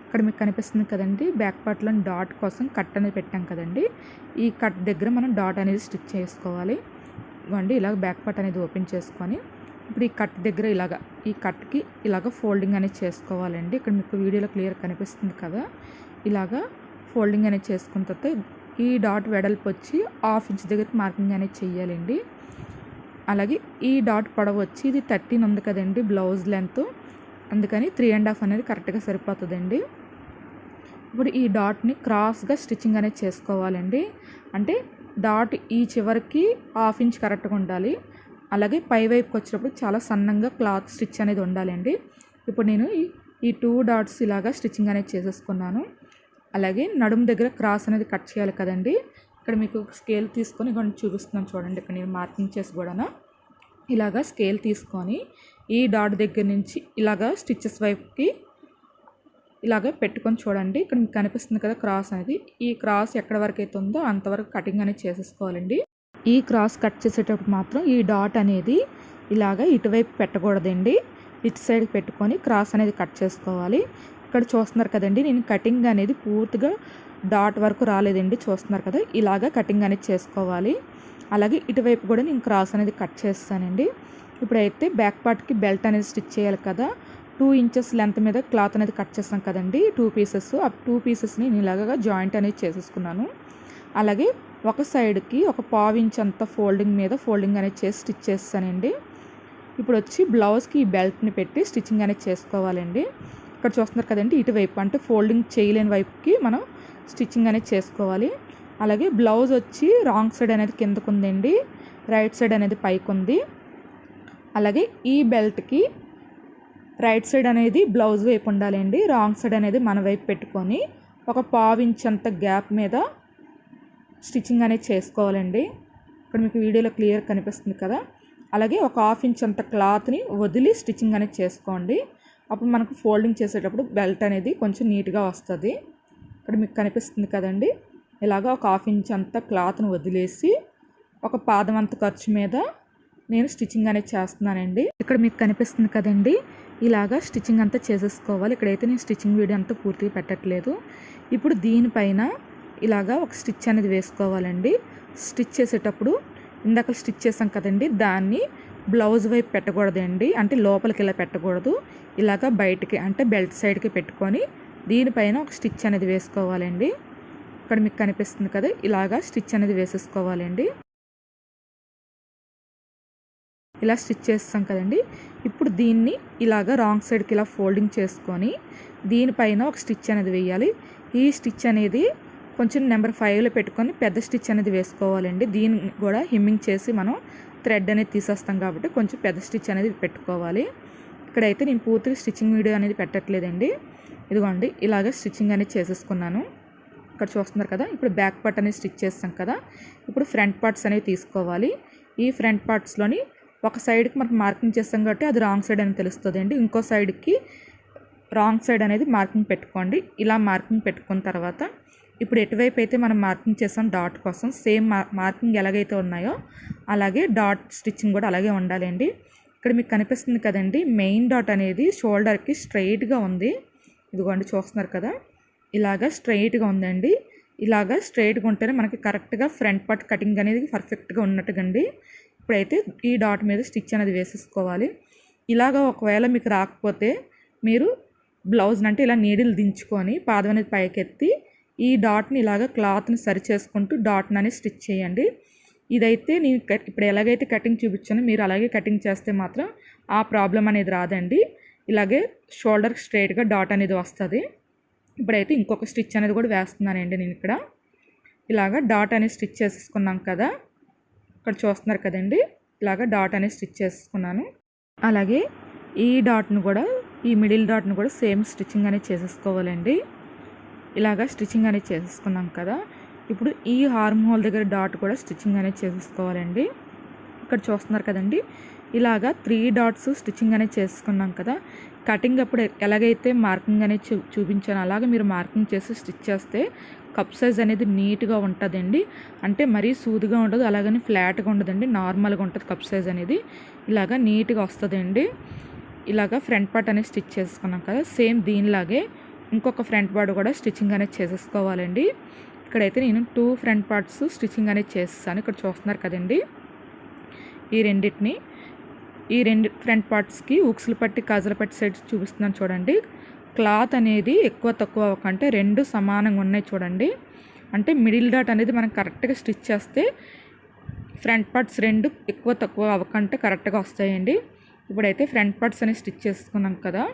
ఇక్కడ మీకు కనిపిస్తుంది కదండి, బ్యాక్ పార్ట్లోని డాట్ కోసం కట్ అనేది పెట్టాం కదండి. ఈ కట్ దగ్గర మనం డాట్ అనేది స్టిచ్ చేసుకోవాలి. ఇవ్వండి, ఇలాగ బ్యాక్ పార్ట్ అనేది ఓపెన్ చేసుకొని ఇప్పుడు ఈ కట్ దగ్గర ఈ కట్కి ఇలాగ ఫోల్డింగ్ అనేది చేసుకోవాలండి. ఇక్కడ మీకు వీడియోలో క్లియర్ కనిపిస్తుంది కదా, ఇలాగా ఫోల్డింగ్ అనేది చేసుకున్న తర్వాత ఈ డాట్ వెడల్పు వచ్చి 1/2 ఇంచ్ దగ్గరికి మార్కింగ్ అనేది చెయ్యాలండి. అలాగే ఈ డాట్ పొడవు వచ్చి ఇది 13 ఉంది కదండి బ్లౌజ్ లెంత్, అందుకని 3.5 అనేది కరెక్ట్గా సరిపోతుందండి. ఇప్పుడు ఈ డాట్ని క్రాస్గా స్టిచ్చింగ్ అనేది చేసుకోవాలండి. అంటే డాట్ ఈ చివరికి 1/2 ఇంచ్ కరెక్ట్గా ఉండాలి. అలాగే పై వైపుకి వచ్చినప్పుడు చాలా సన్నంగా క్లాత్ స్టిచ్ అనేది ఉండాలండి. ఇప్పుడు నేను ఈ 2 డాట్స్ ఇలాగా స్టిచ్చింగ్ అనేది చేసేసుకున్నాను. అలాగే నడుము దగ్గర క్రాస్ అనేది కట్ చేయాలి కదండి. ఇక్కడ మీకు స్కేల్ తీసుకొని ఇక్కడ చూపిస్తున్నాను చూడండి. ఇక్కడ నేను మార్కింగ్ చేసి కూడా ఇలాగా స్కేల్ తీసుకొని ఈ డాట్ దగ్గర నుంచి ఇలాగా స్టిచ్చెస్ వైపుకి ఇలాగ పెట్టుకొని చూడండి. ఇక్కడ మీకు కనిపిస్తుంది కదా క్రాస్ అనేది, ఈ క్రాస్ ఎక్కడ వరకు అయితే ఉందో అంతవరకు కటింగ్ అనేది చేసేసుకోవాలండి. ఈ క్రాస్ కట్ చేసేటప్పుడు మాత్రం ఈ డాట్ అనేది ఇలాగ ఇటువైపు పెట్టకూడదండి, ఇటు సైడ్ పెట్టుకొని క్రాస్ అనేది కట్ చేసుకోవాలి. ఇక్కడ చూస్తున్నారు కదండి, నేను కటింగ్ అనేది పూర్తిగా డాట్ వరకు రాలేదండి. చూస్తున్నారు కదా, ఇలాగ కటింగ్ అనేది చేసుకోవాలి. అలాగే ఇటువైపు కూడా నేను క్రాస్ అనేది కట్ చేస్తానండి. ఇప్పుడైతే బ్యాక్ పార్ట్కి బెల్ట్ అనేది స్టిచ్ చేయాలి కదా. 2 ఇంచెస్ లెంత్ మీద క్లాత్ అనేది కట్ చేస్తాం కదండి, 2 పీసెస్. ఆ 2 పీసెస్ని నేను ఇలాగ జాయింట్ అనేది చేసేసుకున్నాను. అలాగే ఒక సైడ్కి ఒక 1/2 ఇంచ్ అంత ఫోల్డింగ్ అనేది చేసి స్టిచ్ చేస్తానండి. ఇప్పుడు వచ్చి బ్లౌజ్కి ఈ బెల్ట్ని పెట్టి స్టిచ్చింగ్ అనేది చేసుకోవాలండి. ఇక్కడ చూస్తున్నారు కదండి, ఇటువైపు అంటే ఫోల్డింగ్ చేయలేని వైపుకి మనం స్టిచ్చింగ్ అనేది చేసుకోవాలి. అలాగే బ్లౌజ్ వచ్చి రాంగ్ సైడ్ అనేది కిందకు ఉందండి, రైట్ సైడ్ అనేది పైకి ఉంది. అలాగే ఈ బెల్ట్కి రైట్ సైడ్ అనేది బ్లౌజ్ వైపు ఉండాలండి, రాంగ్ సైడ్ అనేది మన వైపు పెట్టుకొని ఒక 1/2 ఇంచ్ అంత గ్యాప్ మీద స్టిచ్చింగ్ అనేది చేసుకోవాలండి. ఇక్కడ మీకు వీడియోలో క్లియర్ కనిపిస్తుంది కదా. అలాగే ఒక 1/2 ఇంచ్ అంత క్లాత్ని వదిలి స్టిచ్చింగ్ అనేది చేసుకోండి. అప్పుడు మనకు ఫోల్డింగ్ చేసేటప్పుడు బెల్ట్ అనేది కొంచెం నీట్గా వస్తుంది. ఇక్కడ మీకు కనిపిస్తుంది కదండి, ఇలాగ ఒక 1/2 ఇంచ్ అంత క్లాత్ని వదిలేసి ఒక పాదం అంత ఖర్చు మీద నేను స్టిచ్చింగ్ అనేది చేస్తున్నానండి. ఇక్కడ మీకు కనిపిస్తుంది కదండి, ఇలాగా స్టిచ్చింగ్ అంతా చేసేసుకోవాలి. ఇక్కడైతే నేను స్టిచ్చింగ్ వీడియో అంతా పూర్తిగా పెట్టట్లేదు. ఇప్పుడు దీనిపైన ఇలాగా ఒక స్టిచ్ అనేది వేసుకోవాలండి. స్టిచ్ చేసేటప్పుడు ఇందాక స్టిచ్ చేసాం కదండి, దాన్ని బ్లౌజ్ వైపు పెట్టకూడదండి, అంటే లోపలికి ఇలా పెట్టకూడదు. ఇలాగ బయటికి అంటే బెల్ట్ సైడ్కి పెట్టుకొని దీనిపైన ఒక స్టిచ్ అనేది వేసుకోవాలండి. ఇక్కడ మీకు కనిపిస్తుంది కదా, ఇలాగా స్టిచ్ అనేది వేసేసుకోవాలండి. ఇలా స్టిచ్ చేస్తాం కదండి. ఇప్పుడు దీన్ని ఇలాగ రాంగ్ సైడ్కి ఇలా ఫోల్డింగ్ చేసుకొని దీనిపైన ఒక స్టిచ్ అనేది వేయాలి. ఈ స్టిచ్ అనేది కొంచెం నెంబర్ 5లో పెట్టుకొని పెద్ద స్టిచ్ అనేది వేసుకోవాలండి. దీన్ని కూడా హెమ్మింగ్ చేసి మనం థ్రెడ్ అనేది తీసేస్తాం కాబట్టి కొంచెం పెద్ద స్టిచ్ అనేది పెట్టుకోవాలి. ఇక్కడైతే నేను పూర్తిగా స్టిచ్చింగ్ వీడియో అనేది పెట్టట్లేదండి. ఇదిగోండి ఇలాగ స్టిచ్చింగ్ అనేది చేసేసుకున్నాను. ఇక్కడ చూస్తున్నారు కదా, ఇప్పుడు బ్యాక్ పార్ట్ అనేది స్టిచ్ చేస్తాం కదా, ఇప్పుడు ఫ్రంట్ పార్ట్స్ అనేవి తీసుకోవాలి. ఈ ఫ్రంట్ పార్ట్స్లోని ఒక సైడ్కి మనకు మార్కింగ్ చేస్తాం కాబట్టి అది రాంగ్ సైడ్ అని తెలుస్తుంది అండి. ఇంకో సైడ్కి రాంగ్ సైడ్ అనేది మార్కింగ్ పెట్టుకోండి. ఇలా మార్కింగ్ పెట్టుకున్న తర్వాత ఇప్పుడు ఎటువైపు అయితే మనం మార్కింగ్ చేసాం డాట్ కోసం సేమ్ మార్కింగ్ ఎలాగైతే ఉన్నాయో అలాగే డాట్ స్టిచ్చింగ్ కూడా అలాగే ఉండాలండి. ఇక్కడ మీకు కనిపిస్తుంది కదండి, మెయిన్ డాట్ అనేది షోల్డర్కి స్ట్రైట్గా ఉంది. ఇదిగోండి చూస్తున్నారు కదా, ఇలాగ స్ట్రైట్గా ఉందండి. ఇలాగ స్ట్రైట్గా ఉంటేనే మనకి కరెక్ట్గా ఫ్రంట్ పార్ట్ కటింగ్ అనేది పర్ఫెక్ట్గా ఉన్నట్టుగా అండి. ఇప్పుడైతే ఈ డాట్ మీద స్టిచ్ అనేది వేసేసుకోవాలి. ఇలాగ ఒకవేళ మీకు రాకపోతే మీరు బ్లౌజ్ని అంటే ఇలా నీడిల్ దించుకొని పాదం అనేది పైకెత్తి ఈ డాట్ని ఇలాగ క్లాత్ని సరి చేసుకుంటూ డాట్ని అనేది స్టిచ్ చేయండి. ఇదైతే నేను ఇప్పుడు ఎలాగైతే కటింగ్ చూపించానో మీరు అలాగే కటింగ్ చేస్తే మాత్రం ఆ ప్రాబ్లం అనేది రాదండి. ఇలాగే షోల్డర్ స్ట్రైట్గా డాట్ అనేది వస్తుంది. ఇప్పుడైతే ఇంకొక స్టిచ్ అనేది కూడా వేస్తున్నానండి నేను ఇక్కడ. ఇలాగ డాట్ అనేది స్టిచ్ చేసేసుకున్నాం కదా, ఇక్కడ చూస్తున్నారు కదండి, ఇలాగ డాట్ అనేది స్టిచ్ చేసుకున్నాను. అలాగే ఈ డాట్ను కూడా ఈ మిడిల్ డాట్ను కూడా సేమ్ స్టిచ్చింగ్ అనేది చేసేసుకోవాలండి. ఇలాగ స్టిచ్చింగ్ అనేది చేసేసుకున్నాం కదా, ఇప్పుడు ఈ హార్మ్ హోల్ దగ్గర డాట్ కూడా స్టిచ్చింగ్ అనేది చేసేసుకోవాలండి. ఇక్కడ చూస్తున్నారు కదండి, ఇలాగా 3 డాట్స్ స్టిచ్చింగ్ అనేది చేసుకున్నాం కదా. కటింగ్ అప్పుడు ఎలాగైతే మార్కింగ్ అనేది చూపించాను అలాగే మీరు మార్కింగ్ చేసి స్టిచ్ చేస్తే కప్ సైజ్ అనేది నీట్గా ఉంటుందండి. అంటే మరీ సూదిగా ఉండదు, అలాగని ఫ్లాట్గా ఉండదండి, నార్మల్గా ఉంటుంది కప్ సైజ్ అనేది. ఇలాగా నీట్గా వస్తుందండి. ఇలాగా ఫ్రంట్ పార్ట్ అనేది స్టిచ్ చేసుకున్నాం కదా, సేమ్ దీనిలాగే ఇంకొక ఫ్రంట్ పార్ట్ కూడా స్టిచ్చింగ్ అనేది చేసేసుకోవాలండి. ఇక్కడైతే నేను 2 ఫ్రంట్ పార్ట్స్ స్టిచ్చింగ్ అనేది చేస్తాను. ఇక్కడ చూస్తున్నారు కదండి, ఈ రెండు ఫ్రంట్ పార్ట్స్కి ఉక్సులు పట్టి కాజల పట్టి సైడ్ చూపిస్తున్నాను చూడండి. క్లాత్ అనేది ఎక్కువ తక్కువ అవ్వకంటే 2 సమానంగా ఉన్నాయి చూడండి. అంటే మిడిల్ డాట్ అనేది మనం కరెక్ట్గా స్టిచ్ చేస్తే ఫ్రంట్ పార్ట్స్ 2 ఎక్కువ తక్కువ అవ్వకంటే కరెక్ట్గా వస్తాయండి. ఇప్పుడైతే ఫ్రంట్ పార్ట్స్ అనేది స్టిచ్ చేసుకున్నాం కదా,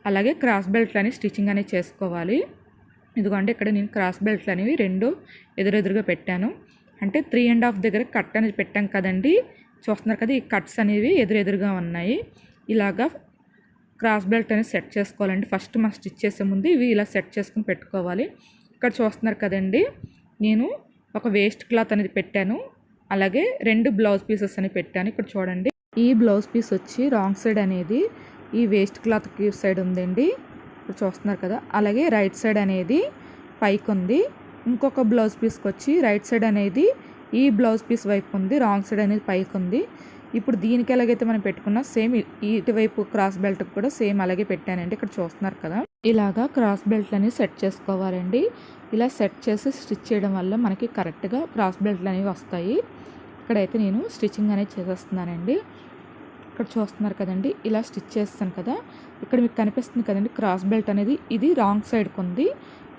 అలాగే క్రాస్ బెల్ట్లు అనేవి స్టిచ్చింగ్ అనేది చేసుకోవాలి. ఇదిగోండి ఇక్కడ నేను క్రాస్ బెల్ట్లు అనేవి 2 ఎదురెదురుగా పెట్టాను. అంటే 3.5 దగ్గర కట్ అనేది పెట్టాం కదండి, చూస్తున్నారు కదా, ఈ కట్స్ అనేవి ఎదురెదురుగా ఉన్నాయి. ఇలాగా క్రాస్ బెల్ట్ అనేది సెట్ చేసుకోవాలండి. ఫస్ట్ మనం స్టిచ్ చేసే ముందు ఇవి ఇలా సెట్ చేసుకుని పెట్టుకోవాలి. ఇక్కడ చూస్తున్నారు కదండి, నేను ఒక వేస్ట్ క్లాత్ అనేది పెట్టాను, అలాగే 2 బ్లౌజ్ పీసెస్ అని పెట్టాను. ఇక్కడ చూడండి, ఈ బ్లౌజ్ పీస్ వచ్చి రాంగ్ సైడ్ అనేది ఈ వేస్ట్ క్లాత్కి సైడ్ ఉందండి. ఇప్పుడు చూస్తున్నారు కదా, అలాగే రైట్ సైడ్ అనేది పైకి ఉంది. ఇంకొక బ్లౌజ్ పీస్కి వచ్చి రైట్ సైడ్ అనేది ఈ బ్లౌజ్ పీస్ వైపు ఉంది, రాంగ్ సైడ్ అనేది పైకి ఉంది. ఇప్పుడు దీనికి ఎలాగైతే మనం పెట్టుకున్నా సేమ్ ఇటువైపు క్రాస్ బెల్ట్కి కూడా సేమ్ అలాగే పెట్టానండి. ఇక్కడ చూస్తున్నారు కదా, ఇలాగా క్రాస్ బెల్ట్లు అనేవి సెట్ చేసుకోవాలండి. ఇలా సెట్ చేసి స్టిచ్ చేయడం వల్ల మనకి కరెక్ట్గా క్రాస్ బెల్ట్లు అనేవి వస్తాయి. ఇక్కడైతే నేను స్టిచ్చింగ్ అనేది చేసేస్తున్నానండి. ఇక్కడ చూస్తున్నారు కదండి, ఇలా స్టిచ్ చేస్తాను కదా, ఇక్కడ మీకు కనిపిస్తుంది కదండి క్రాస్ బెల్ట్ అనేది ఇది రాంగ్ సైడ్కి ఉంది.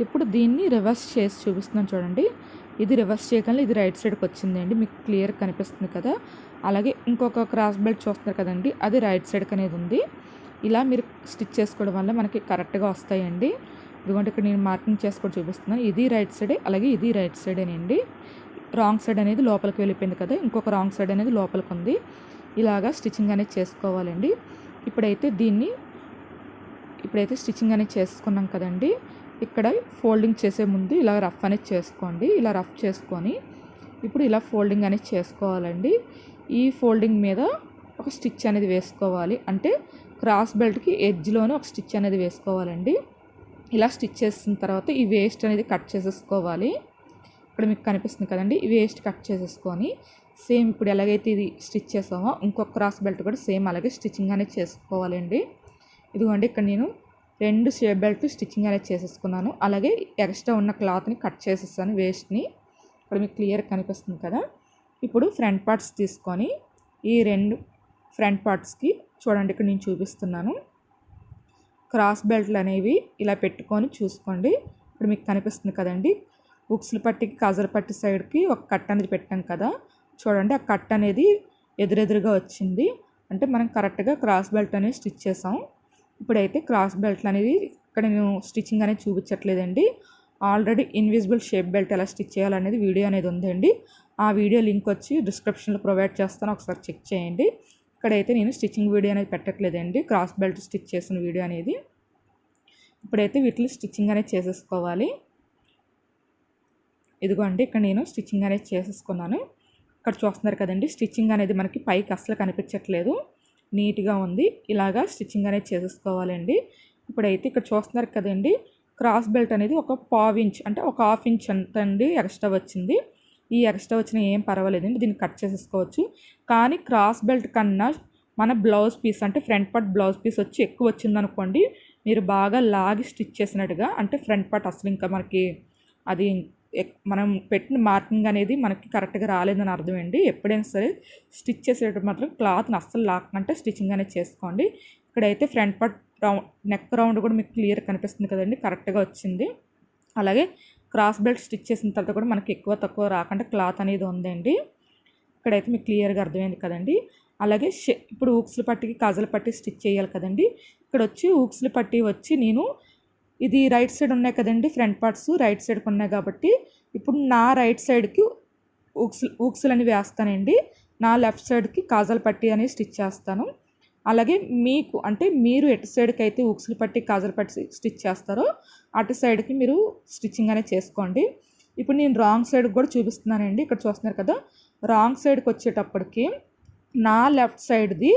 ఇప్పుడు దీన్ని రివర్స్ చేసి చూపిస్తున్నాను చూడండి, ఇది రివర్స్ చేయగల ఇది రైట్ సైడ్కి వచ్చిందండి, మీకు క్లియర్ కనిపిస్తుంది కదా. అలాగే ఇంకొక క్రాస్ బెల్ట్ చూస్తున్నారు కదండి, అది రైట్ సైడ్కి అనేది ఉంది. ఇలా మీరు స్టిచ్ చేసుకోవడం వల్ల మనకి కరెక్ట్గా వస్తాయండి. ఇదిగోండి ఇక్కడ నేను మార్కింగ్ చేసుకొని చూపిస్తున్నాను, ఇది రైట్ సైడే, అలాగే ఇది రైట్ సైడేనండి. రాంగ్ సైడ్ అనేది లోపలికి వెళ్ళిపోయింది కదా, ఇంకొక రాంగ్ సైడ్ అనేది లోపలికి ఉంది. ఇలాగా స్టిచ్చింగ్ అనేది చేసుకోవాలండి. ఇప్పుడైతే స్టిచ్చింగ్ అనేది చేసుకున్నాం కదండి, ఇక్కడ ఫోల్డింగ్ చేసే ముందు ఇలా రఫ్ అనేది చేసుకోండి. ఇలా రఫ్ చేసుకొని ఇప్పుడు ఇలా ఫోల్డింగ్ అనేది చేసుకోవాలండి. ఈ ఫోల్డింగ్ మీద ఒక స్టిచ్ అనేది వేసుకోవాలి, అంటే క్రాస్ బెల్ట్కి ఎడ్జ్లోనే ఒక స్టిచ్ అనేది వేసుకోవాలండి. ఇలా స్టిచ్ చేసిన తర్వాత ఈ వేస్ట్ అనేది కట్ చేసేసుకోవాలి. ఇక్కడ మీకు కనిపిస్తుంది కదండి, ఈ వేస్ట్ కట్ చేసేసుకొని సేమ్ ఇప్పుడు ఎలాగైతే ఇది స్టిచ్ చేసామో ఇంకొక క్రాస్ బెల్ట్ కూడా సేమ్ అలాగే స్టిచ్చింగ్ అనేది చేసుకోవాలండి. ఇదిగోండి ఇక్కడ నేను 2 షేప్ బెల్ట్ స్టిచ్చింగ్ అనేది చేసేసుకున్నాను. అలాగే ఎక్స్ట్రా ఉన్న క్లాత్ని కట్ చేసేస్తాను వేస్ట్ని. ఇక్కడ మీకు క్లియర్ కనిపిస్తుంది కదా. ఇప్పుడు ఫ్రంట్ పార్ట్స్ తీసుకొని ఈ 2 ఫ్రంట్ పార్ట్స్కి చూడండి, ఇక్కడ నేను చూపిస్తున్నాను, క్రాస్ బెల్ట్లు అనేవి ఇలా పెట్టుకొని చూసుకోండి. ఇక్కడ మీకు కనిపిస్తుంది కదండి, ఉక్సులు పట్టికి కాజల పట్టి సైడ్కి ఒక కట్ అనేది పెట్టాం కదా, చూడండి ఆ కట్ అనేది ఎదురెదురుగా వచ్చింది. అంటే మనం కరెక్ట్గా క్రాస్ బెల్ట్ అనేది స్టిచ్ చేసాం. ఇప్పుడైతే క్రాస్ బెల్ట్లు అనేవి ఇక్కడ నేను స్టిచ్చింగ్ అనేది చూపించట్లేదండి, ఆల్రెడీ ఇన్విజిబుల్ షేప్ బెల్ట్ ఎలా స్టిచ్ చేయాలనేది వీడియో అనేది ఉందండి. ఆ వీడియో లింక్ వచ్చి డిస్క్రిప్షన్లో ప్రొవైడ్ చేస్తాను, ఒకసారి చెక్ చేయండి. ఇక్కడైతే నేను స్టిచ్చింగ్ వీడియో అనేది పెట్టట్లేదండి, క్రాస్ బెల్ట్ స్టిచ్ చేసిన వీడియో అనేది. ఇప్పుడైతే వీటిలో స్టిచ్చింగ్ అనేది చేసేసుకోవాలి. ఇదిగోండి ఇక్కడ నేను స్టిచ్చింగ్ అనేది చేసేసుకున్నాను. ఇక్కడ చూస్తున్నారు కదండి, స్టిచ్చింగ్ అనేది మనకి పైకి అస్సలు కనిపించట్లేదు, నీట్గా ఉంది. ఇలాగా స్టిచ్చింగ్ అనేది చేసేసుకోవాలండి. ఇప్పుడైతే ఇక్కడ చూస్తున్నారు కదండి, క్రాస్ బెల్ట్ అనేది ఒక ½ ఇంచ్ అంటే ఒక ½ ఇంచ్ అంత అండి ఎక్స్ట్రా వచ్చింది. ఈ ఎక్స్ట్రా వచ్చిన ఏం పర్వాలేదండి, దీన్ని కట్ చేసేసుకోవచ్చు. కానీ క్రాస్ బెల్ట్ కన్నా మన బ్లౌజ్ పీస్ అంటే ఫ్రంట్ పార్ట్ బ్లౌజ్ పీస్ వచ్చి ఎక్కువ వచ్చిందనుకోండి, మీరు బాగా లాగి స్టిచ్ చేసినట్టుగా అంటే ఫ్రంట్ పార్ట్ అసలు ఇంకా మనకి అది మనం పెట్టిన మార్కింగ్ అనేది మనకి కరెక్ట్గా రాలేదని అర్థం అండి. ఎప్పుడైనా సరే స్టిచ్ చేసేటప్పుడు మాత్రం క్లాత్ని అస్సలు లాక్కంటే స్టిచ్చింగ్ అనేది చేసుకోండి. ఇక్కడైతే ఫ్రంట్ పార్ట్ నెక్ రౌండ్ కూడా మీకు క్లియర్ కనిపిస్తుంది కదండి, కరెక్ట్గా వచ్చింది. అలాగే క్రాస్ బెల్ట్ స్టిచ్ చేసిన తర్వాత కూడా మనకి ఎక్కువ తక్కువ రాకుండా క్లాత్ అనేది ఉందండి. ఇక్కడైతే మీకు క్లియర్గా అర్థమైంది కదండి. అలాగే ఇప్పుడు ఊక్స్ల పట్టికి కాజల పట్టి స్టిచ్ చేయాలి కదండి. ఇక్కడ వచ్చి ఊక్స్ల పట్టి వచ్చి నేను ఇది రైట్ సైడ్ ఉన్నాయి కదండి, ఫ్రంట్ పార్ట్స్ రైట్ సైడ్కి ఉన్నాయి కాబట్టి ఇప్పుడు నా రైట్ సైడ్కి ఊక్స్లు అని వేస్తానండి. నా లెఫ్ట్ సైడ్కి కాజల పట్టి అనేది స్టిచ్ చేస్తాను. అలాగే మీకు అంటే మీరు ఎటు సైడ్కి అయితే ఊక్స్లు పట్టి కాజల పట్టి స్టిచ్ చేస్తారో అటు సైడ్కి మీరు స్టిచ్చింగ్ అనేది చేసుకోండి. ఇప్పుడు నేను రాంగ్ సైడ్కి కూడా చూపిస్తున్నానండి. ఇక్కడ చూస్తున్నారు కదా, రాంగ్ సైడ్కి వచ్చేటప్పటికి నా లెఫ్ట్ సైడ్ది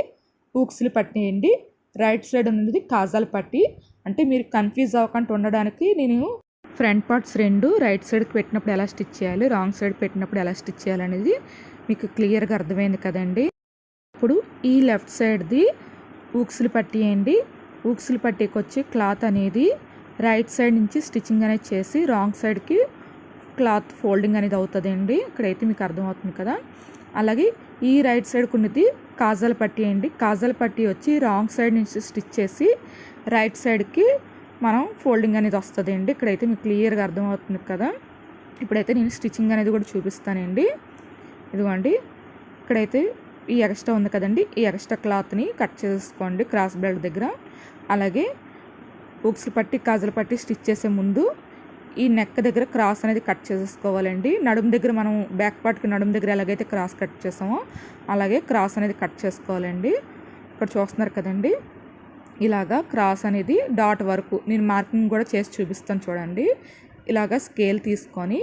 ఊక్స్లు పట్టి అండి, రైట్ సైడ్ ఉన్నది కాజాల పట్టి. అంటే మీరు కన్ఫ్యూజ్ అవ్వకుండా ఉండడానికి నేను ఫ్రంట్ పార్ట్స్ రెండు రైట్ సైడ్కి పెట్టినప్పుడు ఎలా స్టిచ్ చేయాలి, రాంగ్ సైడ్ పెట్టినప్పుడు ఎలా స్టిచ్ చేయాలి అనేది మీకు క్లియర్గా అర్థమైంది కదండి. ఇప్పుడు ఈ లెఫ్ట్ సైడ్ది ఊక్స్లు పట్టి అండి, ఊక్స్లు పట్టీకి వచ్చి క్లాత్ అనేది రైట్ సైడ్ నుంచి స్టిచ్చింగ్ అనేది చేసి రాంగ్ సైడ్కి క్లాత్ ఫోల్డింగ్ అనేది అవుతుంది అండి. ఇక్కడైతే మీకు అర్థమవుతుంది కదా. అలాగే ఈ రైట్ సైడ్కి ఉన్నది కాజాల పట్టి అండి, కాజాల పట్టి వచ్చి రాంగ్ సైడ్ నుంచి స్టిచ్ చేసి రైట్ సైడ్కి మనం ఫోల్డింగ్ అనేది వస్తుంది అండి. ఇక్కడైతే మీకు క్లియర్గా అర్థమవుతుంది కదా. ఇప్పుడైతే నేను స్టిచ్చింగ్ అనేది కూడా చూపిస్తానండి. ఇదిగోండి, ఇక్కడైతే ఈ ఎక్స్ట్రా ఉంది కదండి, ఈ ఎక్స్ట్రా క్లాత్ని కట్ చేసుకోండి క్రాస్ బెల్ట్ దగ్గర. అలాగే ఊక్స్లు పట్టి కాజల పట్టి స్టిచ్ చేసే ముందు ఈ నెక్ దగ్గర క్రాస్ అనేది కట్ చేసేసుకోవాలండి. నడుము దగ్గర మనం బ్యాక్ పార్ట్కి నడుము దగ్గర ఎలాగైతే క్రాస్ కట్ చేసామో అలాగే క్రాస్ అనేది కట్ చేసుకోవాలండి. ఇక్కడ చూస్తున్నారు కదండి, ఇలాగా క్రాస్ అనేది డాట్ వరకు నేను మార్కింగ్ కూడా చేసి చూపిస్తాను చూడండి. ఇలాగా స్కేల్ తీసుకొని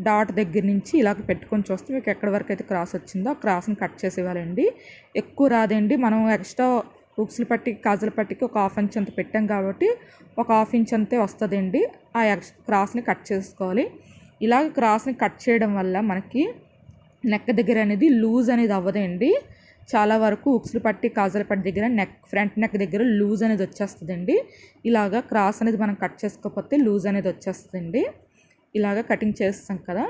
డాట్ దగ్గర నుంచి ఇలాగ పెట్టుకొని చూస్తే మీకు ఎక్కడి వరకు అయితే క్రాస్ వచ్చిందో ఆ క్రాస్ని కట్ చేసేవాళ్ళండి. ఎక్కువ రాదండి, మనం ఎక్స్ట్రా ఊక్స్ల పట్టి కాజల పట్టికి ఒక ½ ఇంచ్ అంత పెట్టాం కాబట్టి ఒక ½ ఇంచ్ అంతే వస్తుందండి. ఆ క్రాస్ని కట్ చేసుకోవాలి. ఇలాగ క్రాస్ని కట్ చేయడం వల్ల మనకి నెక్ దగ్గర అనేది లూజ్ అనేది అవ్వదండి. చాలా వరకు ఊక్స్లు పట్టి కాజల పట్టి దగ్గర ఫ్రంట్ నెక్ దగ్గర లూజ్ అనేది వచ్చేస్తుందండి. ఇలాగ క్రాస్ అనేది మనం కట్ చేసుకోకపోతే లూజ్ అనేది వచ్చేస్తుందండి. ఇలాగ కటింగ్ చేస్తాం కదా,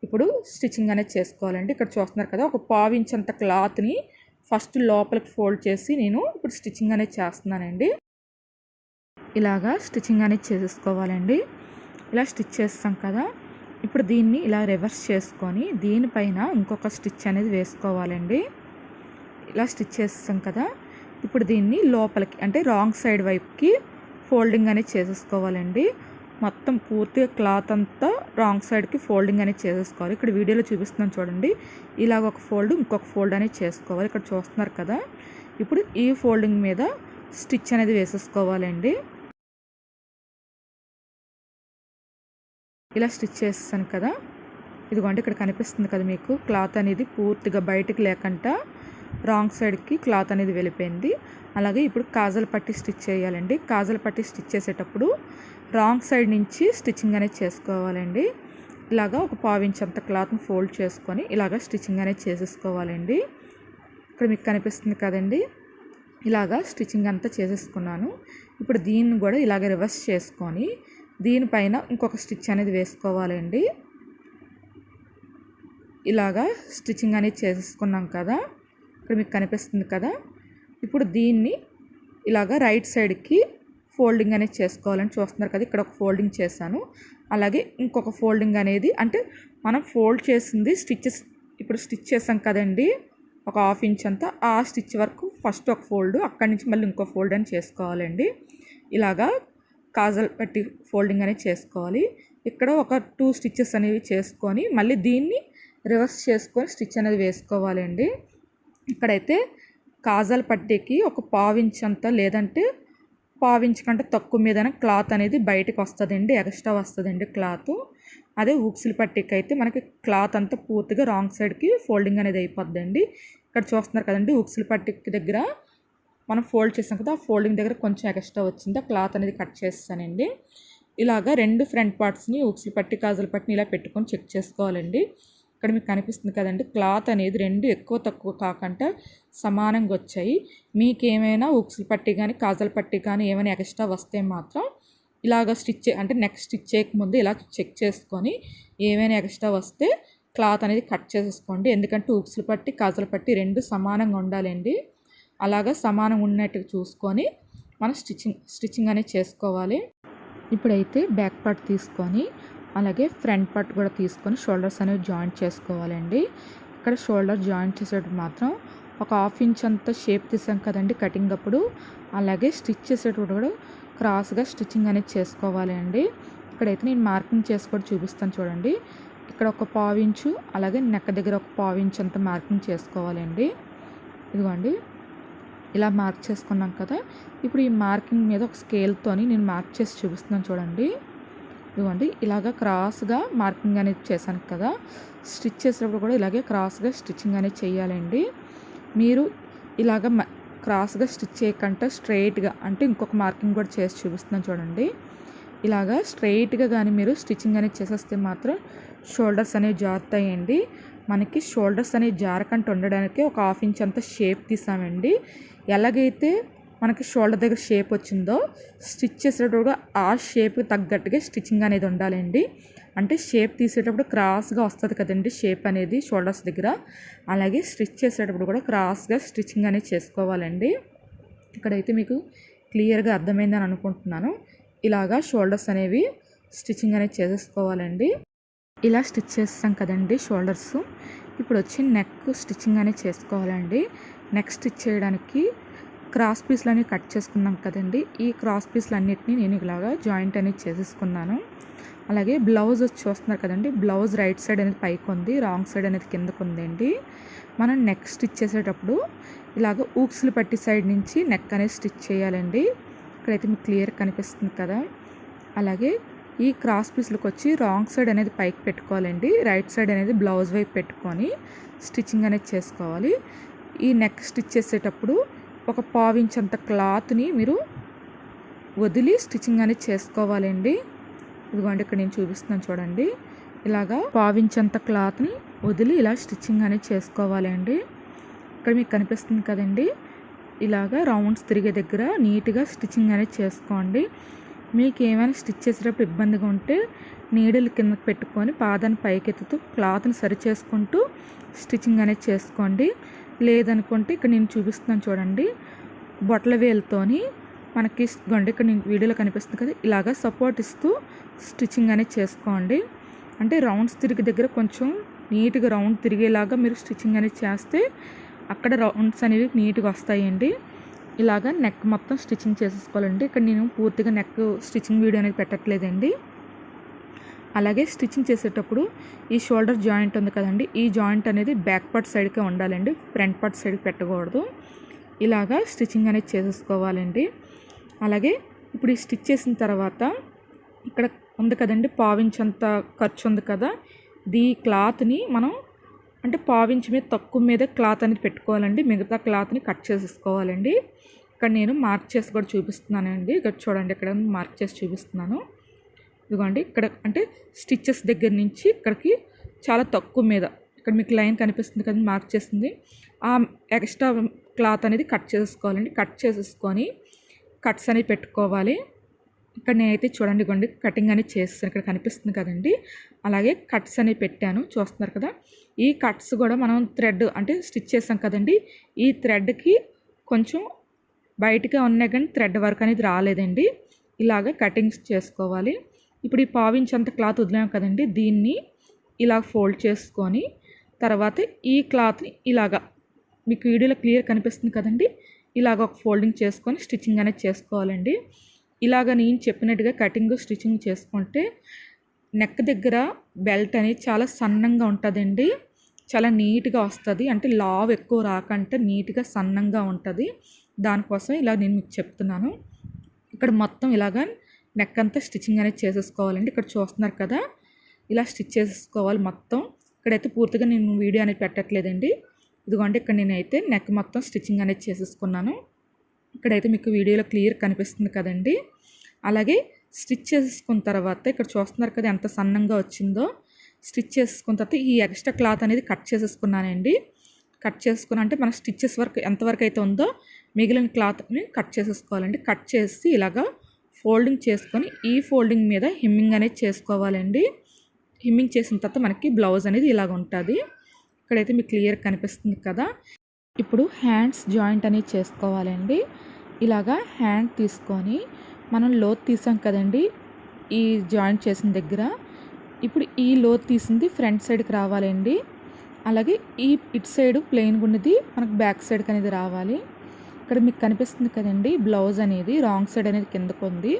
ఇప్పుడు స్టిచ్చింగ్ అనేది చేసుకోవాలండి. ఇక్కడ చూస్తున్నారు కదా, ఒక ½ ఇంచ్ అంత క్లాత్ని ఫస్ట్ లోపలికి ఫోల్డ్ చేసి నేను ఇప్పుడు స్టిచ్చింగ్ అనేది చేస్తున్నానండి. ఇలాగా స్టిచ్చింగ్ అనేది చేసేసుకోవాలండి. ఇలా స్టిచ్ చేస్తాం కదా, ఇప్పుడు దీన్ని ఇలా రివర్స్ చేసుకొని దీనిపైన ఇంకొక స్టిచ్ అనేది వేసుకోవాలండి. ఇలా స్టిచ్ చేస్తాం కదా, ఇప్పుడు దీన్ని లోపలికి అంటే రాంగ్ సైడ్ వైపుకి ఫోల్డింగ్ అనేది చేసేసుకోవాలండి. మొత్తం పూర్తిగా క్లాత్ అంతా రాంగ్ సైడ్కి ఫోల్డింగ్ అనేది చేసేసుకోవాలి. ఇక్కడ వీడియోలో చూపిస్తున్నాను చూడండి, ఇలాగ ఒక ఫోల్డ్ ఇంకొక ఫోల్డ్ అనేది చేసుకోవాలి. ఇక్కడ చూస్తున్నారు కదా, ఇప్పుడు ఈ ఫోల్డింగ్ మీద స్టిచ్ అనేది వేసేసుకోవాలండి. ఇలా స్టిచ్ చేస్తాను కదా, ఇదిగోండి ఇక్కడ కనిపిస్తుంది కదా మీకు, క్లాత్ అనేది పూర్తిగా బయటికి లేకుండా రాంగ్ సైడ్కి క్లాత్ అనేది వెళ్ళిపోయింది. అలాగే ఇప్పుడు కాజల పట్టి స్టిచ్ చేయాలండి. కాజల పట్టి స్టిచ్ చేసేటప్పుడు రాంగ్ సైడ్ నుంచి స్టిచ్చింగ్ అనేది చేసుకోవాలండి. ఇలాగా ఒక ½ ఇంచ్ అంత క్లాత్ని ఫోల్డ్ చేసుకొని ఇలాగ స్టిచ్చింగ్ అనేది చేసేసుకోవాలండి. ఇక్కడ మీకు కనిపిస్తుంది కదండి, ఇలాగా స్టిచ్చింగ్ అంతా చేసేసుకున్నాను. ఇప్పుడు దీన్ని కూడా ఇలాగ రివర్స్ చేసుకొని దీనిపైన ఇంకొక స్టిచ్ అనేది వేసుకోవాలండి. ఇలాగా స్టిచ్చింగ్ అనేది చేసేసుకున్నాం కదా, ఇక్కడ మీకు కనిపిస్తుంది కదా. ఇప్పుడు దీన్ని ఇలాగ రైట్ సైడ్కి ఫోల్డింగ్ అనేది చేసుకోవాలని చూస్తున్నారు కదా, ఇక్కడ ఒక ఫోల్డింగ్ చేశాను. అలాగే ఇంకొక ఫోల్డింగ్ అనేది అంటే మనం ఫోల్డ్ చేసింది స్టిచ్చెస్ ఇప్పుడు స్టిచ్ చేసాం కదండి ఒక ½ ఇంచ్ అంతా, ఆ స్టిచ్ వరకు ఫస్ట్ ఒక ఫోల్డ్, అక్కడి నుంచి మళ్ళీ ఇంకో ఫోల్డ్ అని చేసుకోవాలండి. ఇలాగా కాజల్ పట్టి ఫోల్డింగ్ అనేది చేసుకోవాలి. ఇక్కడ ఒక 2 స్టిచ్చెస్ అనేవి చేసుకొని మళ్ళీ దీన్ని రివర్స్ చేసుకొని స్టిచ్ అనేది వేసుకోవాలండి. ఇక్కడైతే కాజల్ పట్టీకి ఒక ½ ఇంచ్ అంతా లేదంటే పావించు కంటే తక్కువ మీదనే క్లాత్ అనేది బయటకు వస్తుందండి, ఎక్స్ట్రా వస్తుందండి క్లాత్. అదే ఊక్సులు పట్టీకి అయితే మనకి క్లాత్ అంతా పూర్తిగా రాంగ్ సైడ్కి ఫోల్డింగ్ అనేది అయిపోద్దండి. ఇక్కడ చూస్తున్నారు కదండి, ఊక్సులు పట్టీకి దగ్గర మనం ఫోల్డ్ చేసాం కదా, ఆ ఫోల్డింగ్ దగ్గర కొంచెం ఎక్స్ట్రా వచ్చింది, ఆ క్లాత్ అనేది కట్ చేస్తానండి. ఇలాగా 2 ఫ్రంట్ పార్ట్స్ని ఊక్సులు పట్టి కాజుల పట్టిని ఇలా పెట్టుకొని చెక్ చేసుకోవాలండి. ఇక్కడ మీకు కనిపిస్తుంది కదండి, క్లాత్ అనేది 2 ఎక్కువ తక్కువ కాకుండా సమానంగా వచ్చాయి. మీకు ఏమైనా ఊక్సులు పట్టి కానీ కాజల పట్టి కానీ ఏమైనా ఎక్స్ట్రా వస్తే మాత్రం ఇలాగ స్టిచ్ అంటే నెక్స్ట్ స్టిచ్ చేయకముందు ఇలా చెక్ చేసుకొని ఏమైనా ఎక్స్ట్రా వస్తే క్లాత్ అనేది కట్ చేసేసుకోండి. ఎందుకంటే ఊక్సులు పట్టి కాజల పట్టి 2 సమానంగా ఉండాలండి. అలాగా సమానంగా ఉన్నట్టుగా చూసుకొని మనం స్టిచ్చింగ్ అనేది చేసుకోవాలి. ఇప్పుడైతే బ్యాక్ పార్ట్ తీసుకొని అలాగే ఫ్రంట్ పార్ట్ కూడా తీసుకొని షోల్డర్స్ అనేవి జాయింట్ చేసుకోవాలండి. ఇక్కడ షోల్డర్ జాయింట్ చేసేటప్పుడు మాత్రం ఒక 1/2 ఇంచ్ అంత షేప్ తీసాం కదండి కటింగ్ అప్పుడు, అలాగే స్టిచ్ చేసేటప్పుడు కూడా క్రాస్గా స్టిచ్చింగ్ అనేది చేసుకోవాలి అండి. ఇక్కడైతే నేను మార్కింగ్ చేసి కూడా చూపిస్తాను చూడండి. ఇక్కడ ఒక 1/2 ఇంచు అలాగే నెక్ దగ్గర ఒక 1/2 ఇంచ్ అంత మార్కింగ్ చేసుకోవాలండి. ఇదిగోండి ఇలా మార్క్ చేసుకున్నాం కదా. ఇప్పుడు ఈ మార్కింగ్ మీద ఒక స్కేల్తోని నేను మార్క్ చేసి చూపిస్తున్నాను చూడండి. ఇదిగోండి ఇలాగ క్రాస్గా మార్కింగ్ అనేది చేశాను కదా, స్టిచ్ చేసేటప్పుడు కూడా ఇలాగే క్రాస్గా స్టిచ్చింగ్ అనేది చేయాలండి. మీరు ఇలాగ క్రాస్గా స్టిచ్ చేయకుండా స్ట్రైట్గా అంటే ఇంకొక మార్కింగ్ కూడా చేసి చూపిస్తున్నాను చూడండి. ఇలాగా స్ట్రైట్గా కానీ మీరు స్టిచ్చింగ్ అనేది చేసేస్తే మాత్రం షోల్డర్స్ అనేవి జారుతాయండి. మనకి షోల్డర్స్ అనేవి జారకుండా ఉండడానికి ఒక 1/2 ఇంచ్ అంత షేప్ తీసామండి. ఎలాగైతే మనకి షోల్డర్ దగ్గర షేప్ వచ్చిందో స్టిచ్ చేసేటప్పుడు ఆ షేప్కి తగ్గట్టుగా స్టిచ్చింగ్ అనేది ఉండాలండి. అంటే షేప్ తీసేటప్పుడు క్రాస్గా వస్తుంది కదండి షేప్ అనేది షోల్డర్స్ దగ్గర, అలాగే స్టిచ్ చేసేటప్పుడు కూడా క్రాస్గా స్టిచ్చింగ్ అనేది చేసుకోవాలండి. ఇక్కడైతే మీకు క్లియర్గా అర్థమైందని అనుకుంటున్నాను. ఇలాగా షోల్డర్స్ అనేవి స్టిచ్చింగ్ అనేది చేసేసుకోవాలండి. ఇలా స్టిచ్ చేస్తాం కదండి షోల్డర్స్. ఇప్పుడు వచ్చి నెక్ స్టిచ్చింగ్ అనేది చేసుకోవాలండి. నెక్ స్టిచ్ చేయడానికి క్రాస్ పీస్లు అనేవి కట్ చేసుకున్నాం కదండి, ఈ క్రాస్ పీస్లు అన్నిటినీ నేను ఇలాగా జాయింట్ అనేది చేసేసుకున్నాను. అలాగే బ్లౌజ్ వచ్చి చూస్తున్నారు కదండి, బ్లౌజ్ రైట్ సైడ్ అనేది పైకి ఉంది, రాంగ్ సైడ్ అనేది కిందకు ఉందండి. మనం నెక్ స్టిచ్ చేసేటప్పుడు ఇలాగ ఊక్సులు పట్టి సైడ్ నుంచి నెక్ అనేది స్టిచ్ చేయాలండి. ఇక్కడైతే మీకు క్లియర్ కనిపిస్తుంది కదా. అలాగే ఈ క్రాస్ పీస్లకు వచ్చి రాంగ్ సైడ్ అనేది పైకి పెట్టుకోవాలండి, రైట్ సైడ్ అనేది బ్లౌజ్ వైపు పెట్టుకొని స్టిచ్చింగ్ అనేది చేసుకోవాలి. ఈ నెక్ స్టిచ్ చేసేటప్పుడు ఒక 1/2 ఇంచ్ అంత క్లాత్ని మీరు వదిలి స్టిచ్చింగ్ అనేది చేసుకోవాలండి. ఇదిగోండి ఇక్కడ నేను చూపిస్తున్నాను చూడండి. ఇలాగా 1/2 ఇంచ్ అంత క్లాత్ని వదిలి ఇలా స్టిచ్చింగ్ అనేది చేసుకోవాలండి. ఇక్కడ మీకు కనిపిస్తుంది కదండి, ఇలాగా రౌండ్స్ తిరిగే దగ్గర నీట్గా స్టిచ్చింగ్ అనేది చేసుకోండి. మీకు ఏమైనా స్టిచ్ చేసేటప్పుడు ఇబ్బందిగా ఉంటే నీడిల్ కిందకి పెట్టుకొని పాదాన్ని పైకెత్తుతూ క్లాత్ని సరి చేసుకుంటూ స్టిచ్చింగ్ అనేది చేసుకోండి. లేదనుకుంటే ఇక్కడ నేను చూపిస్తున్నాను చూడండి, బొట్ల వేలుతోని మనకి ఇక్కడ నేను వీడియోలో కనిపిస్తుంది కదా, ఇలాగా సపోర్ట్ ఇస్తూ స్టిచ్చింగ్ అనేది చేసుకోండి. అంటే రౌండ్స్ తిరిగే దగ్గర కొంచెం నీట్గా రౌండ్ తిరిగేలాగా మీరు స్టిచ్చింగ్ అనేది చేస్తే అక్కడ రౌండ్స్ అనేవి నీట్గా వస్తాయండి. ఇలాగా నెక్ మొత్తం స్టిచ్చింగ్ చేసేసుకోవాలండి. ఇక్కడ నేను పూర్తిగా నెక్ స్టిచ్చింగ్ వీడియో అనేది పెట్టట్లేదండి. అలాగే స్టిచ్చింగ్ చేసేటప్పుడు ఈ షోల్డర్ జాయింట్ ఉంది కదండి, ఈ జాయింట్ అనేది బ్యాక్ పార్ట్ సైడ్కే ఉండాలండి, ఫ్రంట్ పార్ట్ సైడ్కి పెట్టకూడదు. ఇలాగా స్టిచ్చింగ్ అనేది చేసేసుకోవాలండి. అలాగే ఇప్పుడు ఈ స్టిచ్ చేసిన తర్వాత ఇక్కడ ఉంది కదండి 1/2 ఇంచ్ అంత ఖర్చు ఉంది కదా, ఈ క్లాత్ని మనం అంటే 1/2 ఇంచ్ మీద తక్కువ మీద క్లాత్ అనేది పెట్టుకోవాలండి, మిగతా క్లాత్ని కట్ చేసేసుకోవాలండి. ఇక్కడ నేను మార్క్ చేసి కూడా చూపిస్తున్నానండి. ఇక్కడ చూడండి, ఇక్కడ మార్క్ చేసి చూపిస్తున్నాను. ఇదిగోండి ఇక్కడ అంటే స్టిచ్చెస్ దగ్గర నుంచి ఇక్కడికి చాలా తక్కువ మీద ఇక్కడ మీకు లైన్ కనిపిస్తుంది కదా మార్క్ చేస్తుంది, ఆ ఎక్స్ట్రా క్లాత్ అనేది కట్ చేసుకోవాలండి. కట్ చేసేసుకొని కట్స్ అనేవి పెట్టుకోవాలి. ఇక్కడ నేనైతే చూడండి ఇదిగోండి కటింగ్ అనేది చేస్తాను, ఇక్కడ కనిపిస్తుంది కదండి. అలాగే కట్స్ అనేవి పెట్టాను చూస్తున్నారు కదా. ఈ కట్స్ కూడా మనం థ్రెడ్ అంటే స్టిచ్ చేస్తాం కదండి, ఈ థ్రెడ్కి కొంచెం బయటగా ఉన్నాయి కానీ థ్రెడ్ వర్క్ అనేది రాలేదండి. ఇలాగ కటింగ్స్ చేసుకోవాలి. ఇప్పుడు ఈ 1/2 ఇంచ్ అంత క్లాత్ వదిలాం కదండి, దీన్ని ఇలా ఫోల్డ్ చేసుకొని తర్వాత ఈ క్లాత్ని ఇలాగా మీకు వీడియోలో క్లియర్ కనిపిస్తుంది కదండి, ఇలాగ ఒక ఫోల్డింగ్ చేసుకొని స్టిచ్చింగ్ అనేది చేసుకోవాలండి. ఇలాగ నేను చెప్పినట్టుగా కటింగ్ స్టిచ్చింగ్ చేసుకుంటే నెక్ దగ్గర బెల్ట్ అనేది చాలా సన్నంగా ఉంటుందండి, చాలా నీట్గా వస్తుంది. అంటే లావ్ ఎక్కువ రాకంటే నీట్గా సన్నంగా ఉంటుంది. దానికోసం ఇలా నేను మీకు చెప్తున్నాను. ఇక్కడ మొత్తం ఇలాగా నెక్ అంతా స్టిచ్చింగ్ అనేది చేసేసుకోవాలండి. ఇక్కడ చూస్తున్నారు కదా, ఇలా స్టిచ్ చేసేసుకోవాలి మొత్తం. ఇక్కడైతే పూర్తిగా నేను వీడియో అనేది పెట్టట్లేదండి. ఇదిగోండి, ఇక్కడ నేనైతే నెక్ మొత్తం స్టిచ్చింగ్ అనేది చేసేసుకున్నాను. ఇక్కడైతే మీకు వీడియోలో క్లియర్ కనిపిస్తుంది కదండి. అలాగే స్టిచ్ చేసేసుకున్న తర్వాత ఇక్కడ చూస్తున్నారు కదా ఎంత సన్నంగా వచ్చిందో. స్టిచ్ చేసుకున్న తర్వాత ఈ ఎక్స్ట్రా క్లాత్ అనేది కట్ చేసేసుకున్నానండి. కట్ చేసుకున్నా అంటే మన స్టిచ్చెస్ వరకు ఎంతవరకు అయితే ఉందో మిగిలిన క్లాత్ని కట్ చేసేసుకోవాలండి. కట్ చేసి ఇలాగా ఫోల్డింగ్ చేసుకొని ఈ ఫోల్డింగ్ మీద హెమ్మింగ్ అనేది చేసుకోవాలండి. హెమ్మింగ్ చేసిన తర్వాత మనకి బ్లౌజ్ అనేది ఇలాగ ఉంటుంది. ఇక్కడైతే మీకు క్లియర్ కనిపిస్తుంది కదా. ఇప్పుడు హ్యాండ్స్ జాయింట్ అనేది చేసుకోవాలండి. ఇలాగా హ్యాండ్ తీసుకొని మనం లోత్ తీసాం కదండి ఈ జాయింట్ చేసిన దగ్గర. ఇప్పుడు ఈ లోత్ తీసింది ఫ్రంట్ సైడ్కి రావాలండి. అలాగే ఇటు సైడ్ ప్లెయిన్గా ఉన్నది మనకు బ్యాక్ సైడ్కి అనేది రావాలి. ఇక్కడ మీకు కనిపిస్తుంది కదండి, బ్లౌజ్ అనేది రాంగ్ సైడ్ అనేది కిందకు ఉంది,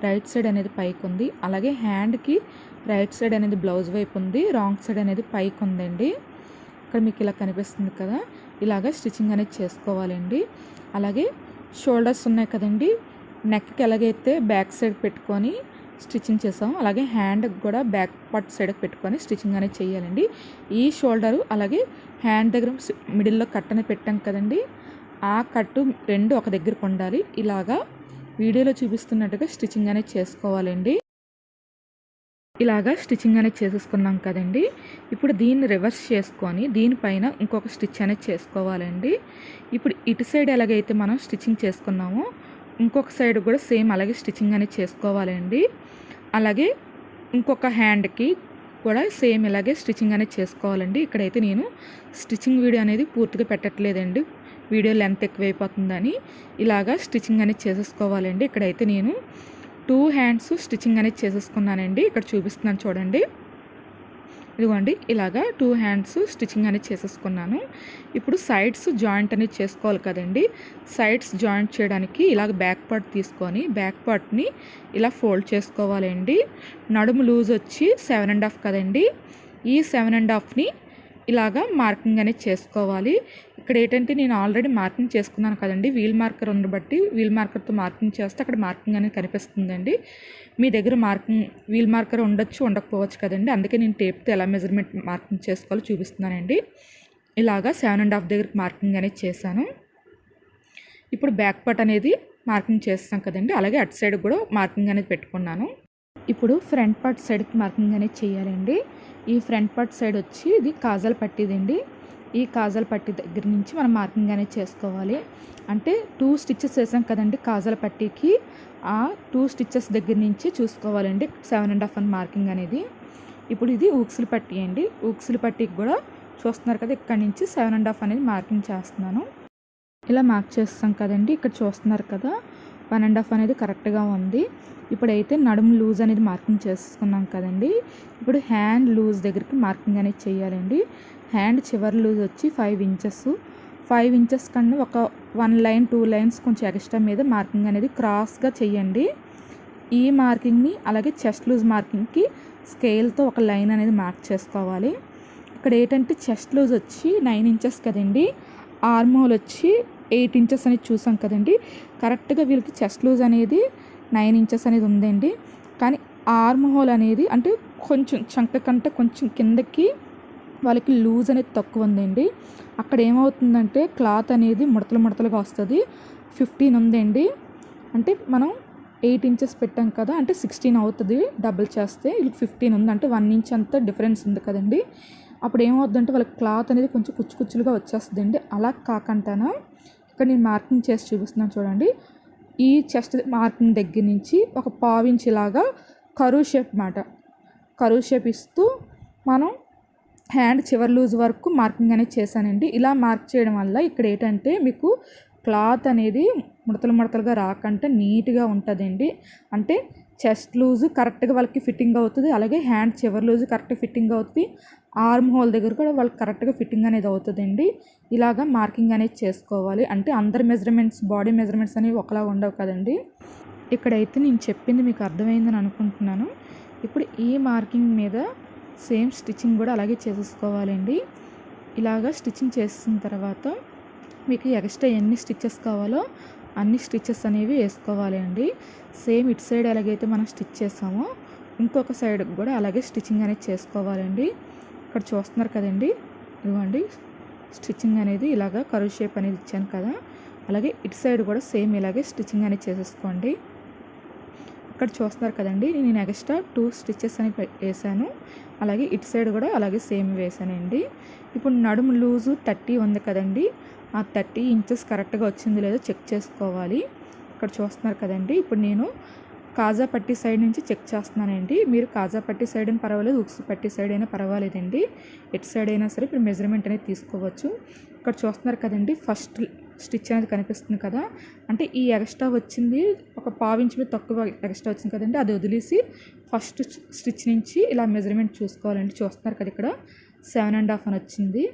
రైట్ సైడ్ అనేది పైకి ఉంది. అలాగే హ్యాండ్కి రైట్ సైడ్ అనేది బ్లౌజ్ వైపు ఉంది, రాంగ్ సైడ్ అనేది పైకి ఉందండి. ఇక్కడ మీకు ఇలా కనిపిస్తుంది కదా, ఇలాగ స్టిచ్చింగ్ అనేది చేసుకోవాలండి. అలాగే షోల్డర్స్ ఉన్నాయి కదండి, నెక్కి ఎలాగైతే బ్యాక్ సైడ్ పెట్టుకొని స్టిచ్చింగ్ చేసాము అలాగే హ్యాండ్కి కూడా బ్యాక్ పార్ట్ సైడ్కి పెట్టుకొని స్టిచ్చింగ్ అనేది చేయాలండి. ఈ షోల్డరు అలాగే హ్యాండ్ దగ్గర మిడిల్లో కట్ అనేది పెట్టాం కదండి, ఆ కట్టు రెండు ఒక దగ్గరకు ఉండాలి. ఇలాగా వీడియోలో చూపిస్తున్నట్టుగా స్టిచ్చింగ్ అనేది చేసుకోవాలండి. ఇలాగా స్టిచ్చింగ్ అనేది చేసేసుకున్నాం కదండి. ఇప్పుడు దీన్ని రివర్స్ చేసుకొని దీనిపైన ఇంకొక స్టిచ్ అనేది చేసుకోవాలండి. ఇప్పుడు ఇటు సైడ్ ఎలాగైతే మనం స్టిచ్చింగ్ చేసుకున్నామో ఇంకొక సైడ్ కూడా సేమ్ అలాగే స్టిచ్చింగ్ అనేది చేసుకోవాలండి. అలాగే ఇంకొక హ్యాండ్కి కూడా సేమ్ ఇలాగే స్టిచ్చింగ్ అనేది చేసుకోవాలండి. ఇక్కడైతే నేను స్టిచ్చింగ్ వీడియో అనేది పూర్తిగా పెట్టట్లేదండి, వీడియో లెంత్ ఎక్కువైపోతుందని. ఇలాగా స్టిచ్చింగ్ అనేది చేసేసుకోవాలండి. ఇక్కడైతే నేను 2 హ్యాండ్స్ స్టిచ్చింగ్ అనేది చేసేసుకున్నానండి. ఇక్కడ చూపిస్తున్నాను చూడండి. ఇదిగోండి, ఇలాగా 2 హ్యాండ్స్ స్టిచ్చింగ్ అనేది చేసేసుకున్నాను. ఇప్పుడు సైడ్స్ జాయింట్ అనేది చేసుకోవాలి కదండి. సైడ్స్ జాయింట్ చేయడానికి ఇలాగ బ్యాక్ పార్ట్ తీసుకొని బ్యాక్ పార్ట్ని ఇలా ఫోల్డ్ చేసుకోవాలండి. నడుము లూజ్ వచ్చి 7.5 కదండి. ఈ 7.5ని ఇలాగా మార్కింగ్ అనేది చేసుకోవాలి. ఇక్కడ ఏంటంటే నేను ఆల్రెడీ మార్కింగ్ చేసుకున్నాను కదండి, వీల్ మార్కర్ ఉండబట్టి వీల్ మార్కర్తో మార్కింగ్ చేస్తే అక్కడ మార్కింగ్ అనేది కనిపిస్తుందండి. మీ దగ్గర వీల్ మార్కర్ ఉండొచ్చు ఉండకపోవచ్చు కదండి, అందుకే నేను టేప్తో ఎలా మెజర్మెంట్ మార్కింగ్ చేసుకోవాలో చూపిస్తున్నానండి. ఇలాగా 7.5 దగ్గరికి మార్కింగ్ అనేది చేశాను. ఇప్పుడు బ్యాక్ పార్ట్ అనేది మార్కింగ్ చేస్తాం కదండి, అలాగే అటు సైడ్ కూడా మార్కింగ్ అనేది పెట్టుకున్నాను. ఇప్పుడు ఫ్రంట్ పార్ట్ సైడ్కి మార్కింగ్ అనేది చేయాలండి. ఈ ఫ్రంట్ పార్ట్ సైడ్ వచ్చి ఇది కాజల్ పట్టిదండి. ఈ కాజల్ పట్టి దగ్గర నుంచి మనం మార్కింగ్ అనేది చేసుకోవాలి. అంటే 2 స్టిచ్చెస్ వేసాం కదండి కాజల్ పట్టీకి, ఆ 2 స్టిచ్చెస్ దగ్గర నుంచి చూసుకోవాలండి 7.5 అని మార్కింగ్ అనేది. ఇప్పుడు ఇది ఊక్సులు పట్టీ అండి. ఊక్సులు పట్టీకి కూడా చూస్తున్నారు కదా, ఇక్కడ నుంచి 7.5 అనేది మార్కింగ్ చేస్తున్నాను. ఇలా మార్క్ చేస్తాం కదండి, ఇక్కడ చూస్తున్నారు కదా 1.5 అనేది కరెక్ట్గా ఉంది. ఇప్పుడైతే నడుము లూజ్ అనేది మార్కింగ్ చేసుకున్నాం కదండి. ఇప్పుడు హ్యాండ్ లూజ్ దగ్గరికి మార్కింగ్ అనేది చేయాలండి. హ్యాండ్ చివరి లూజ్ వచ్చి 5 ఇంచెస్. 5 ఇంచెస్ కన్నా ఒక 1 లైన్ 2 లైన్స్ కొంచెం ఎక్స్ట్రా మీద మార్కింగ్ అనేది క్రాస్గా చేయండి. ఈ మార్కింగ్ని అలాగే చెస్ట్ లూజ్ మార్కింగ్కి స్కేల్తో ఒక లైన్ అనేది మార్క్ చేసుకోవాలి. ఇక్కడ ఏంటంటే చెస్ట్ లూజ్ వచ్చి 9 ఇంచెస్ కదండి, ఆర్మ్ హోల్ వచ్చి 8 ఇంచెస్ అనేది చూసాం కదండి. కరెక్ట్గా వీళ్ళకి చెస్ట్ లూజ్ అనేది 9 ఇంచెస్ అనేది ఉందండి. కానీ ఆర్మ్ హోల్ అనేది అంటే కొంచెం చంక కంటే కొంచెం కిందకి వాళ్ళకి లూజ్ అనేది తక్కువ ఉందండి. అక్కడ ఏమవుతుందంటే క్లాత్ అనేది ముడతలుగా వస్తుంది. 15 ఉందండి, అంటే మనం 8 ఇంచెస్ పెట్టాం కదా, అంటే 16 అవుతుంది డబుల్ చేస్తే. వీళ్ళకి 15 ఉంది, అంటే 1 ఇంచ్ అంతా డిఫరెన్స్ ఉంది కదండి. అప్పుడు ఏమవుతుందంటే వాళ్ళకి క్లాత్ అనేది కొంచెం కుచ్చులుగా వచ్చేస్తుందండి. అలా కాకుండా ఇక్కడ నేను మార్కింగ్ చేసి చూపిస్తున్నాను చూడండి. ఈ చెస్ట్ మార్కింగ్ దగ్గర నుంచి ఒక 1/4 ఇంచ్ లాగా కరువు షేప్ ఇస్తూ మనం హ్యాండ్ చివరి లూజ్ వరకు మార్కింగ్ అనేది చేశానండి. ఇలా మార్క్ చేయడం వల్ల ఇక్కడ ఏంటంటే మీకు క్లాత్ అనేది ముడతలుగా రాకుండా నీట్గా ఉంటుందండి. అంటే చెస్ట్ లూజ్ కరెక్ట్గా వాళ్ళకి ఫిట్టింగ్ అవుతుంది, అలాగే హ్యాండ్ చివరి లూజ్ కరెక్ట్గా ఫిట్టింగ్ అవుతుంది, ఆర్మ్ హోల్ దగ్గర కూడా వాళ్ళకి కరెక్ట్గా ఫిట్టింగ్ అనేది అవుతుందండి. ఇలాగా మార్కింగ్ అనేది చేసుకోవాలి. అంటే అందరి మెజర్మెంట్స్ బాడీ మెజర్మెంట్స్ అనేవి ఒకలా ఉండవు కదండి. ఇక్కడైతే నేను చెప్పింది మీకు అర్థమైందని అనుకుంటున్నాను. ఇప్పుడు ఈ మార్కింగ్ మీద సేమ్ స్టిచ్చింగ్ కూడా అలాగే చేసేసుకోవాలండి. ఇలాగా స్టిచ్చింగ్ చేసిన తర్వాత మీకు ఎక్స్ట్రా ఎన్ని స్టిచ్చెస్ కావాలో అన్ని స్టిచెస్ అనేవి వేసుకోవాలి అండి. సేమ్ ఇటు సైడ్ ఎలాగైతే మనం స్టిచ్ చేసామో ఇంకొక సైడ్ కూడా అలాగే స్టిచ్చింగ్ అనేది చేసుకోవాలండి. ఇక్కడ చూస్తున్నారు కదండి, ఇదిగోండి స్టిచ్చింగ్ అనేది ఇలాగా కర్వ్ షేప్ అనేది ఇచ్చాను కదా, అలాగే ఇటు సైడ్ కూడా సేమ్ ఇలాగే స్టిచ్చింగ్ అనేది చేసేసుకోండి. ఇక్కడ చూస్తున్నారు కదండి, నేను ఎక్స్ట్రా 2 స్టిచెస్ అని వేసాను. అలాగే ఇటు సైడ్ కూడా అలాగే సేమ్ వేసానండి. ఇప్పుడు నడుము లూజు 30 ఉంది కదండి, ఆ 30 ఇంచెస్ కరెక్ట్గా వచ్చింది లేదో చెక్ చేసుకోవాలి. ఇక్కడ చూస్తున్నారు కదండి, ఇప్పుడు నేను కాజా పట్టి సైడ్ నుంచి చెక్ చేస్తున్నానండి. మీరు కాజా పట్టి సైడ్ అయినా పర్వాలేదు, ఉక్స్ పట్టి సైడ్ అయినా పర్వాలేదండి, ఎటు సైడ్ అయినా సరే ఇప్పుడు మెజర్మెంట్ అనేది తీసుకోవచ్చు. ఇక్కడ చూస్తున్నారు కదండి, ఫస్ట్ స్టిచ్ అనేది కనిపిస్తుంది కదా, అంటే ఈ ఎక్స్ట్రా వచ్చింది ఒక 1/2 ఇంచ్ మీద తక్కువ ఎక్స్ట్రా వచ్చింది కదండి, అది వదిలేసి ఫస్ట్ స్టిచ్ నుంచి ఇలా మెజర్మెంట్ చూసుకోవాలండి. చూస్తున్నారు కదా, ఇక్కడ 7.5 అని వచ్చింది.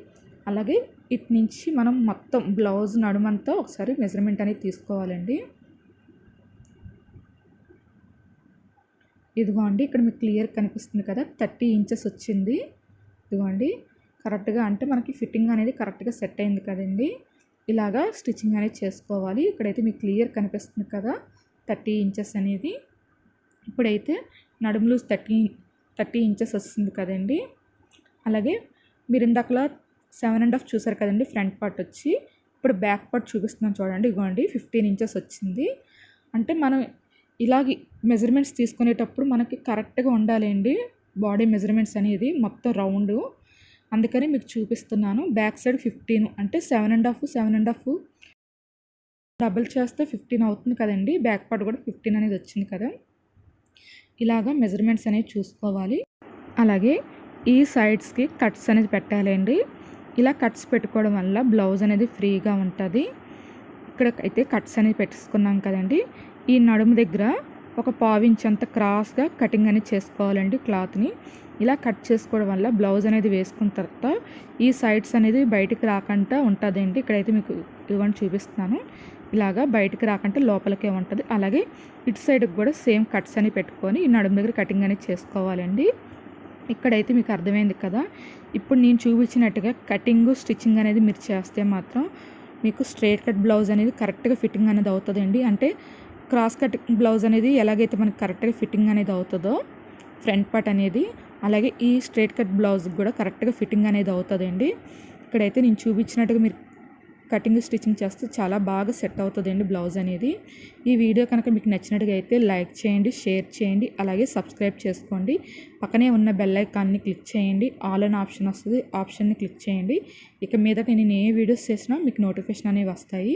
అలాగే ఇటు నుంచి మనం మొత్తం బ్లౌజ్ నడుమంతా ఒకసారి మెజర్మెంట్ అనేది తీసుకోవాలండి. ఇదిగోండి, ఇక్కడ మీకు క్లియర్ కనిపిస్తుంది కదా, 30 ఇంచెస్ వచ్చింది. ఇదిగోండి కరెక్ట్గా, అంటే మనకి ఫిట్టింగ్ అనేది కరెక్ట్గా సెట్ అయింది కదండి. ఇలాగా స్టిచ్చింగ్ అనేది చేసుకోవాలి. ఇక్కడైతే మీకు క్లియర్ కనిపిస్తుంది కదా 30 ఇంచెస్ అనేది. ఇప్పుడైతే నడుము లూజ్ 30 ఇంచెస్ వస్తుంది కదండి. అలాగే మీరు ఇందాకలా 7.5 చూసారు కదండి ఫ్రంట్ పార్ట్ వచ్చి, ఇప్పుడు బ్యాక్ పార్ట్ చూపిస్తున్నాను చూడండి. ఇదిగోండి 15 ఇంచెస్ వచ్చింది. అంటే మనం ఇలాగే మెజర్మెంట్స్ తీసుకునేటప్పుడు మనకి కరెక్ట్గా ఉండాలండి బాడీ మెజర్మెంట్స్ అనేది మొత్తం రౌండ్, అందుకని మీకు చూపిస్తున్నాను. బ్యాక్ సైడ్ 15 అంటే 7.5 డబుల్ చేస్తే 15 అవుతుంది కదండి. బ్యాక్ పార్ట్ కూడా 15 అనేది వచ్చింది కదా. ఇలాగా మెజర్మెంట్స్ అనేవి చూసుకోవాలి. అలాగే ఈ సైడ్స్కి కట్స్ అనేది పెట్టాలండి. ఇలా కట్స్ పెట్టుకోవడం వల్ల బ్లౌజ్ అనేది ఫ్రీగా ఉంటుంది. ఇక్కడ అయితే కట్స్ అనేది పెట్టేసుకున్నాం కదండి. ఈ నడుము దగ్గర ఒక 1/2 ఇంచ్ అంత క్రాస్గా కటింగ్ అనేది చేసుకోవాలండి క్లాత్ని. ఇలా కట్ చేసుకోవడం వల్ల బ్లౌజ్ అనేది వేసుకున్న తర్వాత ఈ సైడ్స్ అనేది బయటికి రాకుండా ఉంటుందండి. ఇక్కడైతే మీకు ఇదిగోండి చూపిస్తున్నాను, ఇలాగా బయటికి రాకుండా లోపలికే ఉంటుంది. అలాగే ఇటు సైడ్కి కూడా సేమ్ కట్స్ అని పెట్టుకొని ఈ నడుము దగ్గర కటింగ్ అనేది చేసుకోవాలండి. ఇక్కడైతే మీకు అర్థమైంది కదా. ఇప్పుడు నేను చూపించినట్టుగా కటింగ్ స్టిచ్చింగ్ అనేది మీరు చేస్తే మాత్రం మీకు స్ట్రైట్ కట్ బ్లౌజ్ అనేది కరెక్ట్గా ఫిట్టింగ్ అనేది అవుతుందండి. అంటే క్రాస్ కట్ బ్లౌజ్ అనేది ఎలాగైతే మనకి కరెక్ట్గా ఫిట్టింగ్ అనేది అవుతుందో ఫ్రంట్ పార్ట్ అనేది, అలాగే ఈ స్ట్రైట్ కట్ బ్లౌజ్ కూడా కరెక్ట్గా ఫిట్టింగ్ అనేది అవుతుందండి. ఇక్కడైతే నేను చూపించినట్టుగా మీరు కటింగ్ స్టిచ్చింగ్ చేస్తే చాలా బాగా సెట్ అవుతుందండి బ్లౌజ్ అనేది. ఈ వీడియో కనుక మీకు నచ్చినట్టుగా అయితే లైక్ చేయండి, షేర్ చేయండి, అలాగే సబ్స్క్రైబ్ చేసుకోండి. పక్కనే ఉన్న బెల్ ఐకాన్ని క్లిక్ చేయండి, ఆల్ అన్ ఆప్షన్ వస్తుంది, ఆప్షన్ని క్లిక్ చేయండి. ఇక మీదట నేను ఏ వీడియోస్ చేసినా మీకు నోటిఫికేషన్ అనేవి వస్తాయి.